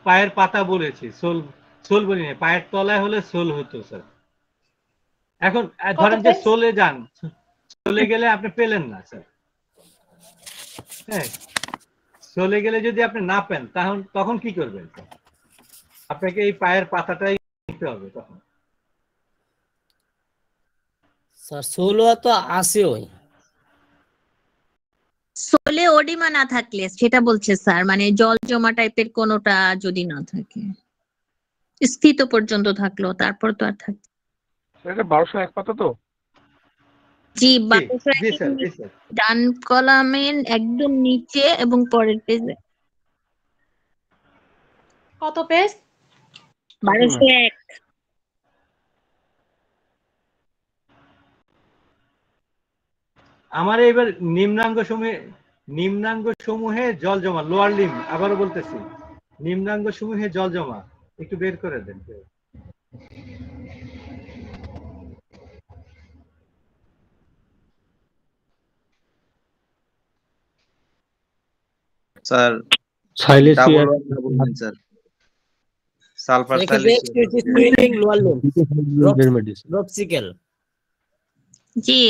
পায়ের পাতা বলেছি, সোল সোল বলি না, পায়ের তলায় হলে সোল হতো স্যার। এখন ধরেন যে সোলে যান, সোলে গেলে আপনি পেলেন না স্যার। হ্যাঁ, চলে গেলে যদি আপনি না পেন তখন কি করবেন? আপনাকে এই পায়ের পাতাটাই নিতে হবে তখন। স্যার সোলো তো আসেই, সোলে ওডিমা না থাকলে সেটা বলছে স্যার, মানে জল জমা টাইপের কোনোটা যদি না থাকে, স্থিত পর্যন্ত থাকলো, তারপর তো আর থাকে। এটা 1201 পাতা তো? জি, জি স্যার, জি স্যার। ডান কলামের একদম নিচে এবং পরের পেজে। কত পেজ? 1201। আমার এবার নিম্নাঙ্গ সমূহে জল জমা, লোয়ার লিম, আবারও বলতেছি, নিম্নাঙ্গ সমূহে জল জমা একটু বের করে দেন। স্যার সাইলেসিয়া স্যার সালফার রক্সিকেল। জি,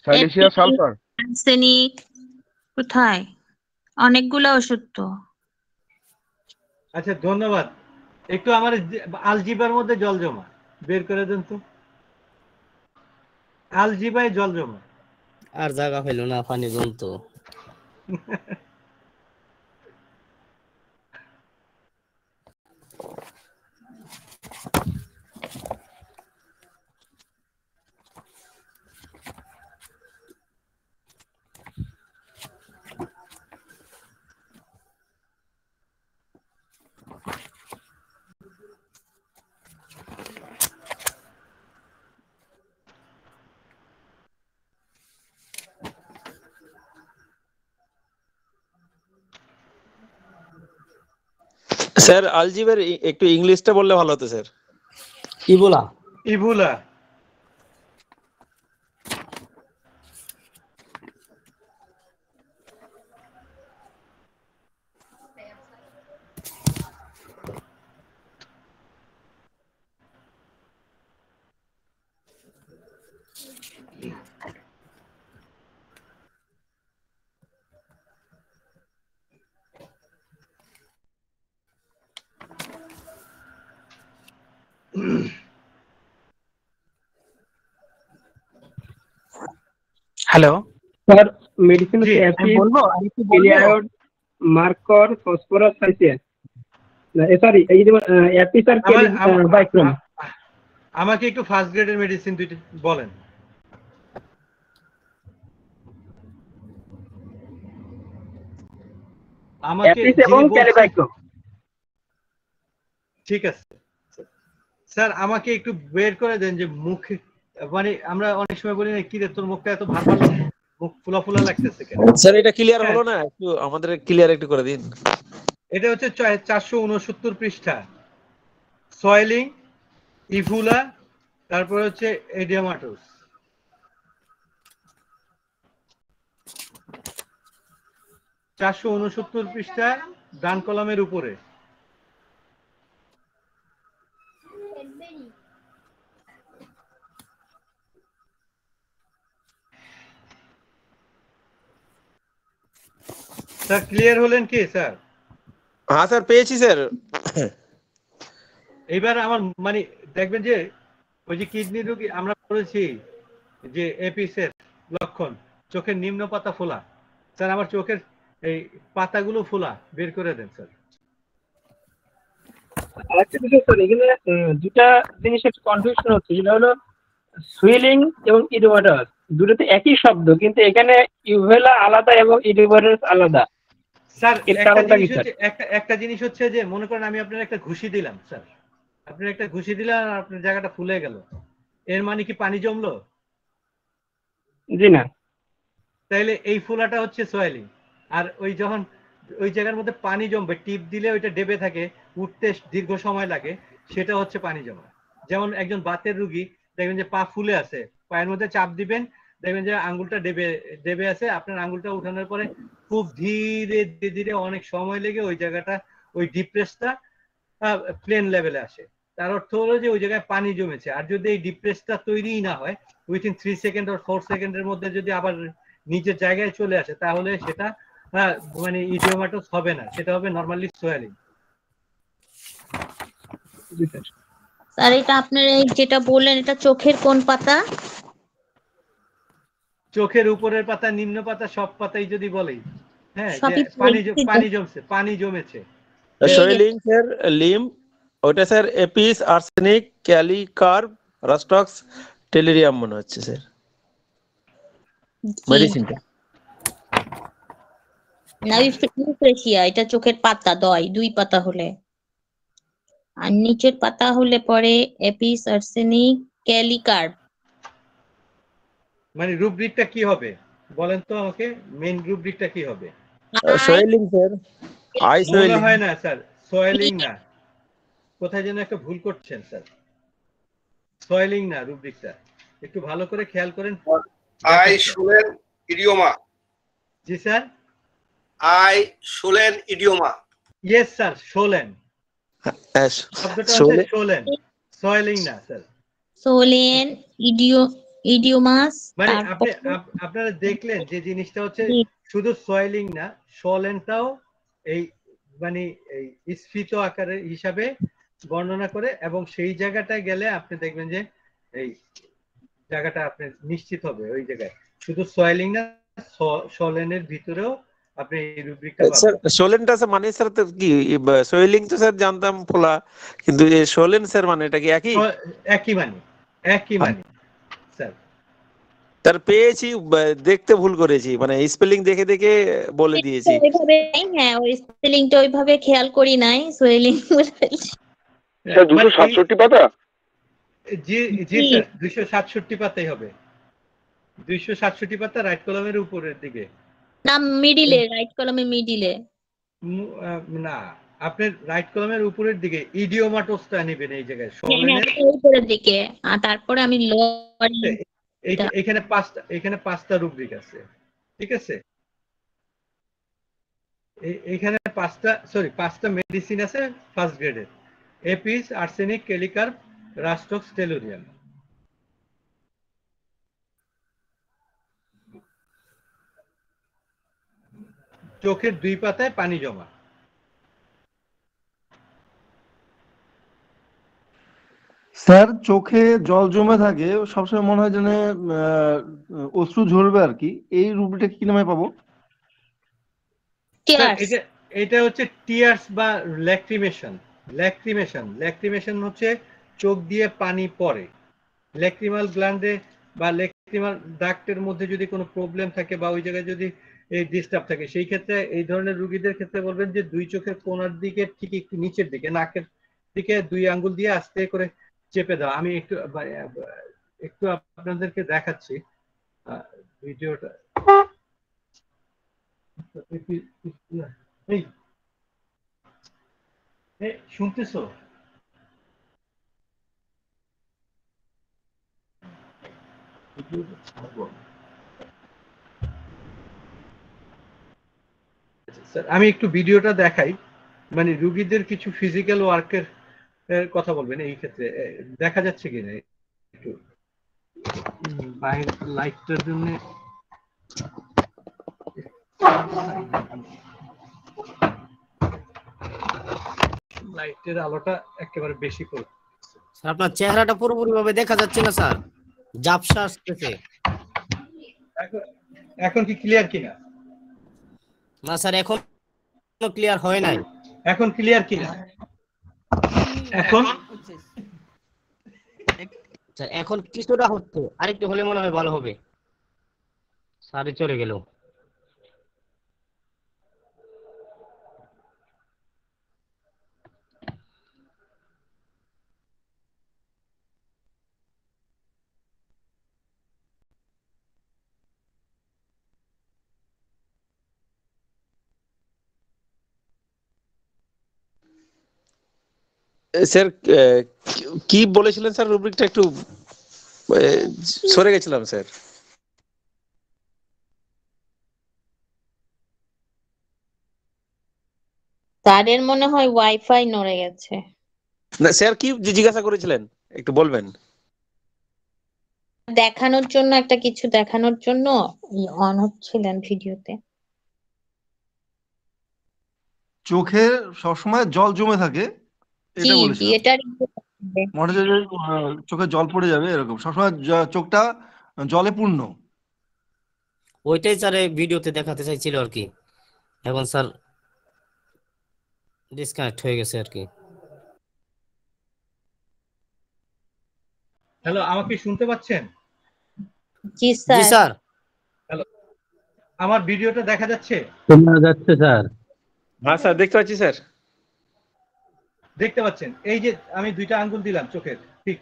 সাইলেসিয়া সালফার, আর্সেনিক, কোথায় অনেকগুলো ওষুধ তো। আচ্ছা ধন্যবাদ। একটু আমার আলজিবার মধ্যে জল জমা বের করে দেন তো। আলজিবায় জল জমা। আর জায়গা হইল না, পানি জমতো। স্যার আলজিবের একটু ইংলিশটা বললে ভালো হতো sir. Ebola. Ebola. Hello sir, medicine হচ্ছে অ্যাপিড, মার্কর, ফসফরাস, সাইসিয়ান। সরি, এই যে অ্যাপি স্যার বাইক্রোম। আমাকে একটু ফার্স্ট গ্রেডের মেডিসিন দুইটা বলেন। আমাকে এবং ক্যালিবাইক্রোম। ঠিক আছে স্যার, আমাকে একটু বের করে দেন যে মুখে, মানে আমরা অনেক সময় বলি না, কি রে তোর মুখটা এত ভার ভার, মুখ ফুলা ফুলা লাগতেছে কেন? স্যার এটা ক্লিয়ার হলো না, একটু আমাদের ক্লিয়ার একটু করে দিন। এটা হচ্ছে 469 পৃষ্ঠা, সয়েলিং, ইভুলা, তারপর হচ্ছে এডিয়ামাটোস। 469 পৃষ্ঠা, ডান কলামের উপরে। স্যার ক্লিয়ার হলেন কি স্যার? হ্যাঁ স্যার পেয়েছি স্যার। এইবার আমার মানে দেখবেন যে ওই যে কিডনি রোগী আমরা বলেছি যে এপিসের লক্ষণ, চোখের নিম্ন পাতা ফোলা। স্যার আমার চোখের এই পাতাগুলো ফোলা, বের করে দেন স্যার। আরেকটা বিষয় স্যার, এখানে দুটা জিনিস একটু কনফিউশন হচ্ছে, সেটা হলো সুইলিং এবং ইডিওমাটাস, দুটোতে একই শব্দ, কিন্তু এখানে ইউভেলা আলাদা এবং ইডিওমাটাস আলাদা। স্যার এর কারণটা কি স্যার? একটা জিনিস হচ্ছে যে মনে করেন আমি আপনার একটা ঘুষি দিলাম স্যার, আপনি একটা ঘুষি দিলেন আর আপনার জায়গাটা ফুলে গেল, এর মানে কি পানি জমলো? জি না। তাইলে এই ফোলাটা হচ্ছে সয়েলিং। আর ওই যখন ওই জায়গার মধ্যে পানি জমবে, টিপ দিলে ওইটা ডেবে থাকে, উঠতে দীর্ঘ সময় লাগে, সেটা হচ্ছে পানি জমা। যেমন একজন বাতের রুগী দেখবেন যে পা ফুলে আছে, পায়ের মধ্যে চাপ দিবেন, দেখবেন যে আঙ্গুলটা ডেবে আছে, আপনার আঙ্গুলটা উঠানোর পরে খুব ধীরে ধীরে অনেক সময় লেগে ওই জায়গাটা ওই ডিপ্রেসটা প্লেন লেভেলে আসে। তার অর্থ হলো যে ওই জায়গায় পানি জমেছে। আর যদি এই ডিপ্রেসটা তৈরিই না হয়, উইথিন 3 সেকেন্ড আর 4 সেকেন্ডের মধ্যে যদি আবার নিজের জায়গায় চলে আসে, তাহলে সেটা মানে ইডিওমাটাস হবে না, সেটা হবে নরমালি সোয়েলিং। স্যার এটা আপনার এই যেটা বললেন এটা চোখের কোন পাতা? চোখের উপরের পাতা, নিম্ন পাতা, সব পাতাই যদি বলেই, হ্যাঁ, যে সবই পানি জমেছে। সোয়েলিং স্যার লিম, ওটা স্যার এপিস, আর্সেনিক, ক্যালিকার্প, রাস্টক্স, টেলিরিয়াম মনে হচ্ছে স্যার মেডিসিনটা। না ইউফ্রেশিয়া এটা চোখের পাতা, 2 পাতা হলে। আর নিচের পাতা হলে পরে এপিস, আর্সেনিক, ক্যালিকার্প। মানে রুব্রিকটা কি হবে বলেন তো আমাকে, মেইন রুব্রিকটা কি হবে? সোয়েলিং স্যার, আই মনে সোয়েলিং। হয় না স্যার, সোয়েলিং না, কোথায় যেন একটা ভুল করছেন স্যার। সোয়েলিং না রুব্রিকটা, একটু ভালো করে খেয়াল করেন। Eye swollen oedema. জি sir, eye swollen oedema. Yes sir, swollen শব্দটা হচ্ছে শোলেন, সোয়েলিং না স্যার। সোলেন, ইডিওমাস। মানে আপনারা দেখলেন যে জিনিসটা হচ্ছে শুধু সোয়েলিং না, সোলেনটাও এই মানে এই স্ফীত আকারের হিসাবে বর্ণনা করে, এবং সেই জায়গাটায় গেলে আপনি দেখবেন যে এই জায়গাটা আপনি নিশ্চিত হবে ওই জায়গায় শুধু সোয়েলিং না, সোলেনের ভিতরেও আপনি এই রুব্রিকটা স্যার পাবেন। সোলেনটা স্যার মানে স্যার তো কি, সোয়েলিং তো স্যার জানতাম ফোলা, কিন্তু এই সোলেন স্যার মানে এটা কি একই? একই মানে স্যার। তার পেয়েছি, দেখতে ভুল করেছি, মানে স্পেলিং দেখে দেখে বলে দিয়েছি। হ্যাঁ, ওই স্পেলিংটা ওইভাবে খেয়াল করি নাই, সোয়েলিং বলে ফেলছি। স্যার 267 পাতা? জি জি স্যার, 267 পাতাই হবে। 267 পাতা, রাইট কলামের উপরের দিকে না, মিডিলে, রাইট কলামে মিডিলে। না, আপনার রাইট কলামের উপরের দিকে ইডিওমাটোসটা নেবেন এই জায়গায়, সোলেনের উপরের দিকে। আর তারপরে আমি এখানে 5টা রুব্রিক আছে, ঠিক আছে? এখানে 5টা মেডিসিন আছে ফার্স্ট গ্রেডের, এপিস, আর্সেনিক, ক্যালিকার্প, রাস্টক্স, টেলুরিয়াম। চোখের 2 পাতায় পানি জমা। স্যার চোখে জল জমে থাকে, সবসময় মনে হয় যেন অশ্রু ঝরবে আর কি, এই রুব্রিকটা কি নামে পাবো? এটা হচ্ছে টিয়ার্স বা ল্যাক্রিমেশন। ল্যাক্রিমেশন হচ্ছে চোখ দিয়ে পানি পড়ে। ল্যাক্রিমাল গ্ল্যান্ডে বা ল্যাক্রিমাল ডাক্টের মধ্যে যদি কোনো প্রবলেম থাকে বা ওই জায়গায় যদি এই ডিস্টার্ব থাকে, সেই ক্ষেত্রে এই ধরনের রোগীদের ক্ষেত্রে বলবেন যে 2 চোখের কোণার দিকে ঠিক একটু নিচের দিকে, নাকের দিকে 2 আঙ্গুল দিয়ে আস্তে করে চেপে দাও। আমি একটু আপনাদেরকে দেখাচ্ছি ভিডিওটা। শুনতেছো? আমি একটু ভিডিওটা দেখাই, মানে রুগীদের কিছু ফিজিক্যাল ওয়ার্কের কথা বলবেন এই ক্ষেত্রে। দেখা যাচ্ছে কিনা একটু বাইরে লাইটটার জন্য। লাইটের আলোটা একেবারে বেশি করে। স্যার আপনার চেহারাটা পুরোপুরি ভাবে দেখা যাচ্ছে না স্যার, ঝাপসা আসতেছে। এখন কি ক্লিয়ার কিনা? না স্যার, এখন ক্লিয়ার হয় নাই। এখন ক্লিয়ার কিনা? এখন স্যার এখন কিছুটা হচ্ছে, আরেকটু হলে মনে হয় ভালো হবে। স্যার চলে গেল। স্যার কি বলেছিলেন স্যার, রুব্রিকটা একটু সরে গেছিলাম স্যার। তাদের মনে হয় ওয়াইফাই নড়ে গেছে। না স্যার কি জিজ্ঞাসা করেছিলেন একটু বলবেন? দেখানোর জন্য একটা কিছু দেখানোর জন্য অন হচ্ছিলেন ভিডিওতে। চোখে সবসময় জল জমে থাকে জি এটা জি বলেছিলাম। এটার মনে হচ্ছে যে চোখে জল পড়ে যাবে এরকম, সবসময় চোখটা জলে পূর্ণ। ওইটাই স্যার এই ভিডিওতে দেখাতে চাইছিল আর কি। এখন স্যার ডিসকানেক্ট হয়ে গেছে আর কি। হ্যালো, আমাকে শুনতে পাচ্ছেন? জি জি স্যার। স্যার। হ্যালো, আমার ভিডিওটা দেখা যাচ্ছে? শোনা যাচ্ছে স্যার। হ্যাঁ স্যার দেখতে পাচ্ছি স্যার। দেখতে পাচ্ছেন? এই যে আমি দুইটা আঙ্গুল দিলাম চোখের, ঠিক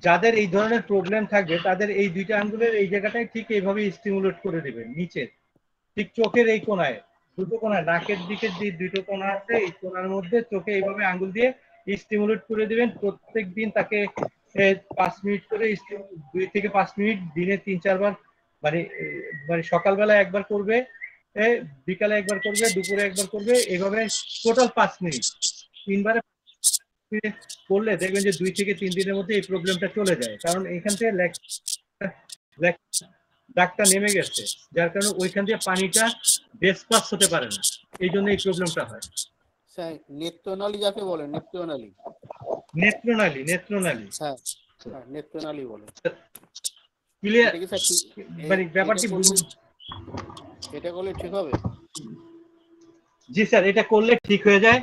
যাদের এই ধরনের প্রবলেম থাকবে তাদের এই দুইটা আঙ্গুলের এই জায়গাটায় ঠিক এইভাবে স্টিমুলেট করে দিবেন নিচের, ঠিক চোখের এই কোনায়, দুটো কোনায়, নাকের দিকে যে দুটো কোনা আছে এই কোনার মধ্যে চোখে এইভাবে আঙ্গুল দিয়ে স্টিমুলেট করে দিবেন। প্রত্যেক দিন তাকে 5 মিনিট করে 2 থেকে 5 মিনিট দিনে 3-4 বার, মানে মানে সকালবেলা একবার করবে, বিকালে একবার করবে, দুপুরে একবার করবে, এইভাবে টোটাল 5 মিনিট 3 বারে করলে দেখবেন যে 2 থেকে 3 দিনের মধ্যে এই প্রবলেমটা চলে যায়। কারণ এখান থেকে দাগটা নেমে গেছে, যার কারণে ওইখান দিয়ে পানিটা ডিসপাস হতে পারে না, এই জন্য এই প্রবলেমটা হয়। স্যার নেত্রনালী যাকে বলে, নেত্রনালী। নেত্রনালী, নেত্রনালী, হ্যাঁ হ্যাঁ নেত্রনালী বলে। ক্লিয়ার? এটা কি স্যার মানে ব্যাপারটি বুঝুন। এটা করলে ঠিক হবে? জি স্যার, এটা করলে ঠিক হয়ে যায়,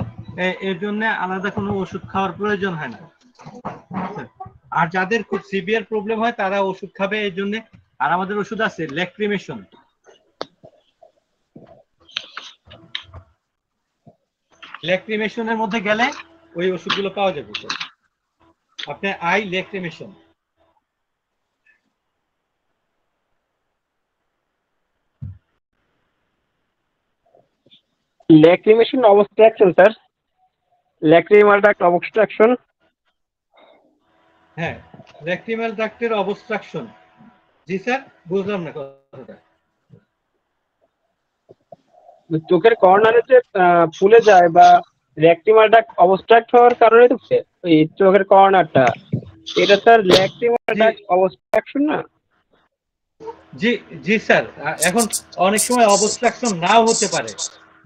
এর জন্য আলাদা কোনো ওষুধ খাওয়ার প্রয়োজন হয় না। আর যাদের খুব সিভিয়ার প্রবলেম হয় তারা ওষুধ খাবে এর জন্য। আর আমাদের ওষুধ আছে ল্যাক্রিমেশন, ল্যাক্রিমেশনের মধ্যে গেলে ওই ওষুধগুলো পাওয়া যাবে স্যার। আপনি I lacrimation. Lacrimation obstruction sir, lacrimal duct obstruction. হ্যাঁ, ল্যাক্রিমাল ডাক্টের অবস্ট্রাকশন। জি স্যার, বুঝলাম না কথাটা। চোখের কর্নারে যে ফুলে যায় বা ল্যাক্রিমাল ডাক্ট অবস্ট্রাক্ট হওয়ার কারণে তো এই চোখের কর্নারটা, এটা স্যার ল্যাক্রিমাল ডাক্ট অবস্ট্রাকশন না? জি জি স্যার, এখন অনেক সময় অবস্ট্রাকশন নাও হতে পারে,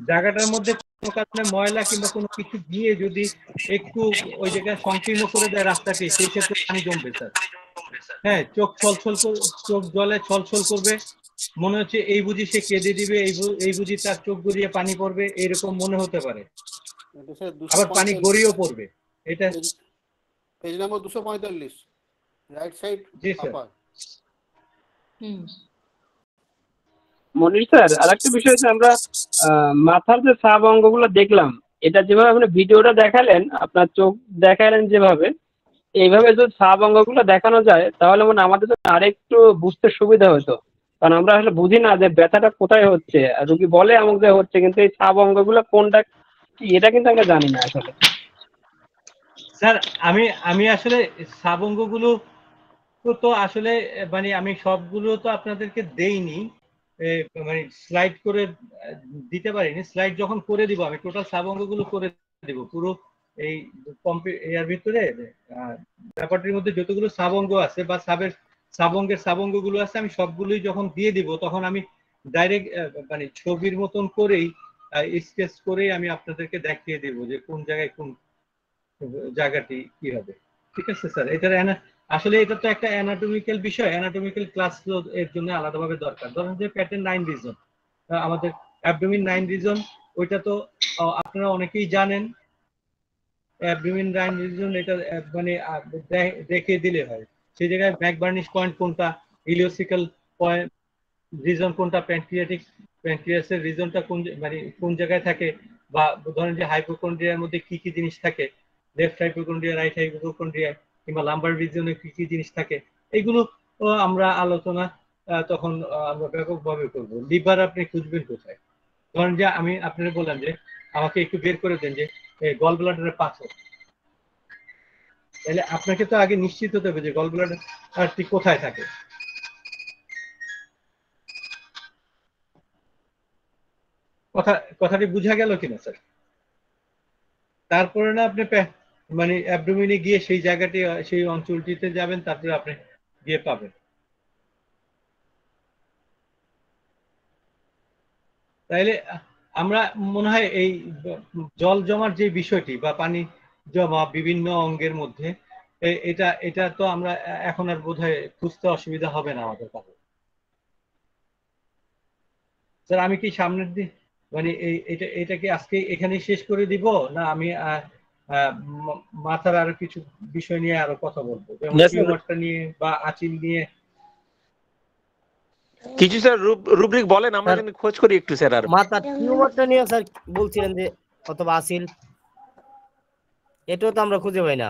জায়গাটার মধ্যে কোনো কারণে ময়লা কিংবা কোনো কিছু দিয়ে যদি একটু ওই জায়গায় সংকীর্ণ করে দেয় রাস্তাকে, সেই ক্ষেত্রে পানি জমবে স্যার। হ্যাঁ, চোখ ছলছল, চোখ জলে ছলছল করবে, মনে হচ্ছে এই বুঝি সে কেঁদে দিবে, এই বুঝি তার চোখ গড়িয়ে পানি পড়বে, এইরকম মনে হতে পারে। আবার পানি গড়িয়েও পড়বে। এটা পেজ নাম্বার 245, রাইট সাইড জি স্যার। আপার। মনির স্যার, আরেকটা বিষয় হচ্ছে আমরা মাথার যে সাব অঙ্গগুলো দেখলাম, এটা যেভাবে আপনি ভিডিওটা দেখালেন, আপনার চোখ দেখালেন যেভাবে, এইভাবে যদি সাব অঙ্গগুলো দেখানো যায় তাহলে মানে আমাদের জন্য আরেকটু বুঝতে সুবিধা হতো। কারণ আমরা আসলে বুঝি না যে ব্যথাটা কোথায় হচ্ছে, আর রুগী বলে আমাকে যে হচ্ছে, কিন্তু এই সাব অঙ্গগুলো কোনটা কি এটা কিন্তু আমরা জানি না আসলে। স্যার, আমি আসলে সাবঙ্গগুলো তো আসলে মানে আমি সবগুলো তো আপনাদেরকে দেইনি, মানে স্লাইড করে দিতে পারিনি। স্লাইড যখন করে দিব আমি টোটাল সাবঙ্গগুলো করে দিব পুরো এই এর ভিতরে, ব্যাপারটির মধ্যে যতগুলো সাবঙ্গ আছে বা সাবঙ্গগুলো আছে আমি সবগুলোই যখন দিয়ে দিব তখন আমি ডাইরেক্ট মানে ছবির মতন করেই স্কেচ করেই আমি আপনাদেরকে দেখিয়ে দেব যে কোন জায়গায় কোন জায়গাটি কি হবে। ঠিক আছে স্যার, এটার আসলে এটা তো একটা অ্যানাটমিক্যাল বিষয়, অ্যানাটমিক্যাল ক্লাস এর জন্য আলাদাভাবে দরকার। ধরেন যে পেটের 9 রিজন, আমাদের অ্যাবডোমিন 9 রিজন, ওইটা তো আপনারা অনেকেই জানেন। অ্যাবডোমিন 9 রিজন এটা মানে দেখিয়ে দিলে হয় সেই জায়গায় ম্যাকবার্নিশ পয়েন্ট কোনটা, ইলিওসিক্যাল পয়েন্ট রিজন কোনটা, প্যানক্রিয়াসের রিজনটা কোন মানে কোন জায়গায় থাকে, বা ধরেন যে হাইপোকন্ড্রিয়ার মধ্যে কি কি জিনিস থাকে, লেফট হাইপোকন্ড্রিয়া, রাইট হাইপোকন্ড্রিয়া কিংবা লাম্বার রিজনে কি কি জিনিস থাকে, এগুলো আমরা আলোচনা তখন আমরা ব্যাপকভাবে করবো। লিভার আপনি খুঁজবেন কোথায়? ধরেন যে আমি আপনারা বললাম যে আমাকে একটু বের করে দেন যে গল ব্লাডারের পাথর, তাহলে আপনাকে তো আগে নিশ্চিত হতে হবে যে গল ব্লাডারটি কোথায় থাকে। কথাটি বুঝা গেল কিনা স্যার? তারপরে না আপনি মানে অ্যাবডোমেনে গিয়ে সেই জায়গাটি সেই অঞ্চলটিতে যাবেন, তারপরে আপনি গিয়ে পাবেন। তাইলে আমরা মনে হয় এই জল জমার যে বিষয়টি বা পানি জমা বিভিন্ন অঙ্গের মধ্যে, এটা তো আমরা এখন আর বোধহয় খুঁজতে অসুবিধা হবে না আমাদের কাছে। স্যার আমি কি সামনের দিন মানে এটা কি আজকে এখানেই শেষ করে দিব, না আমি মাথার আরো কিছু বিষয় নিয়ে আরো কথা বলবো, যেমন টিউমারটা নিয়ে বা আচিল নিয়ে কিছু স্যার রুব্রিক বলেন, আমরা কিন্তু খোঁজ করি একটু স্যার। আর মাথা টিউমারটা নিয়ে স্যার বলছিলেন যে অথবা আসিল, এটাও তো আমরা খুঁজে পাই না।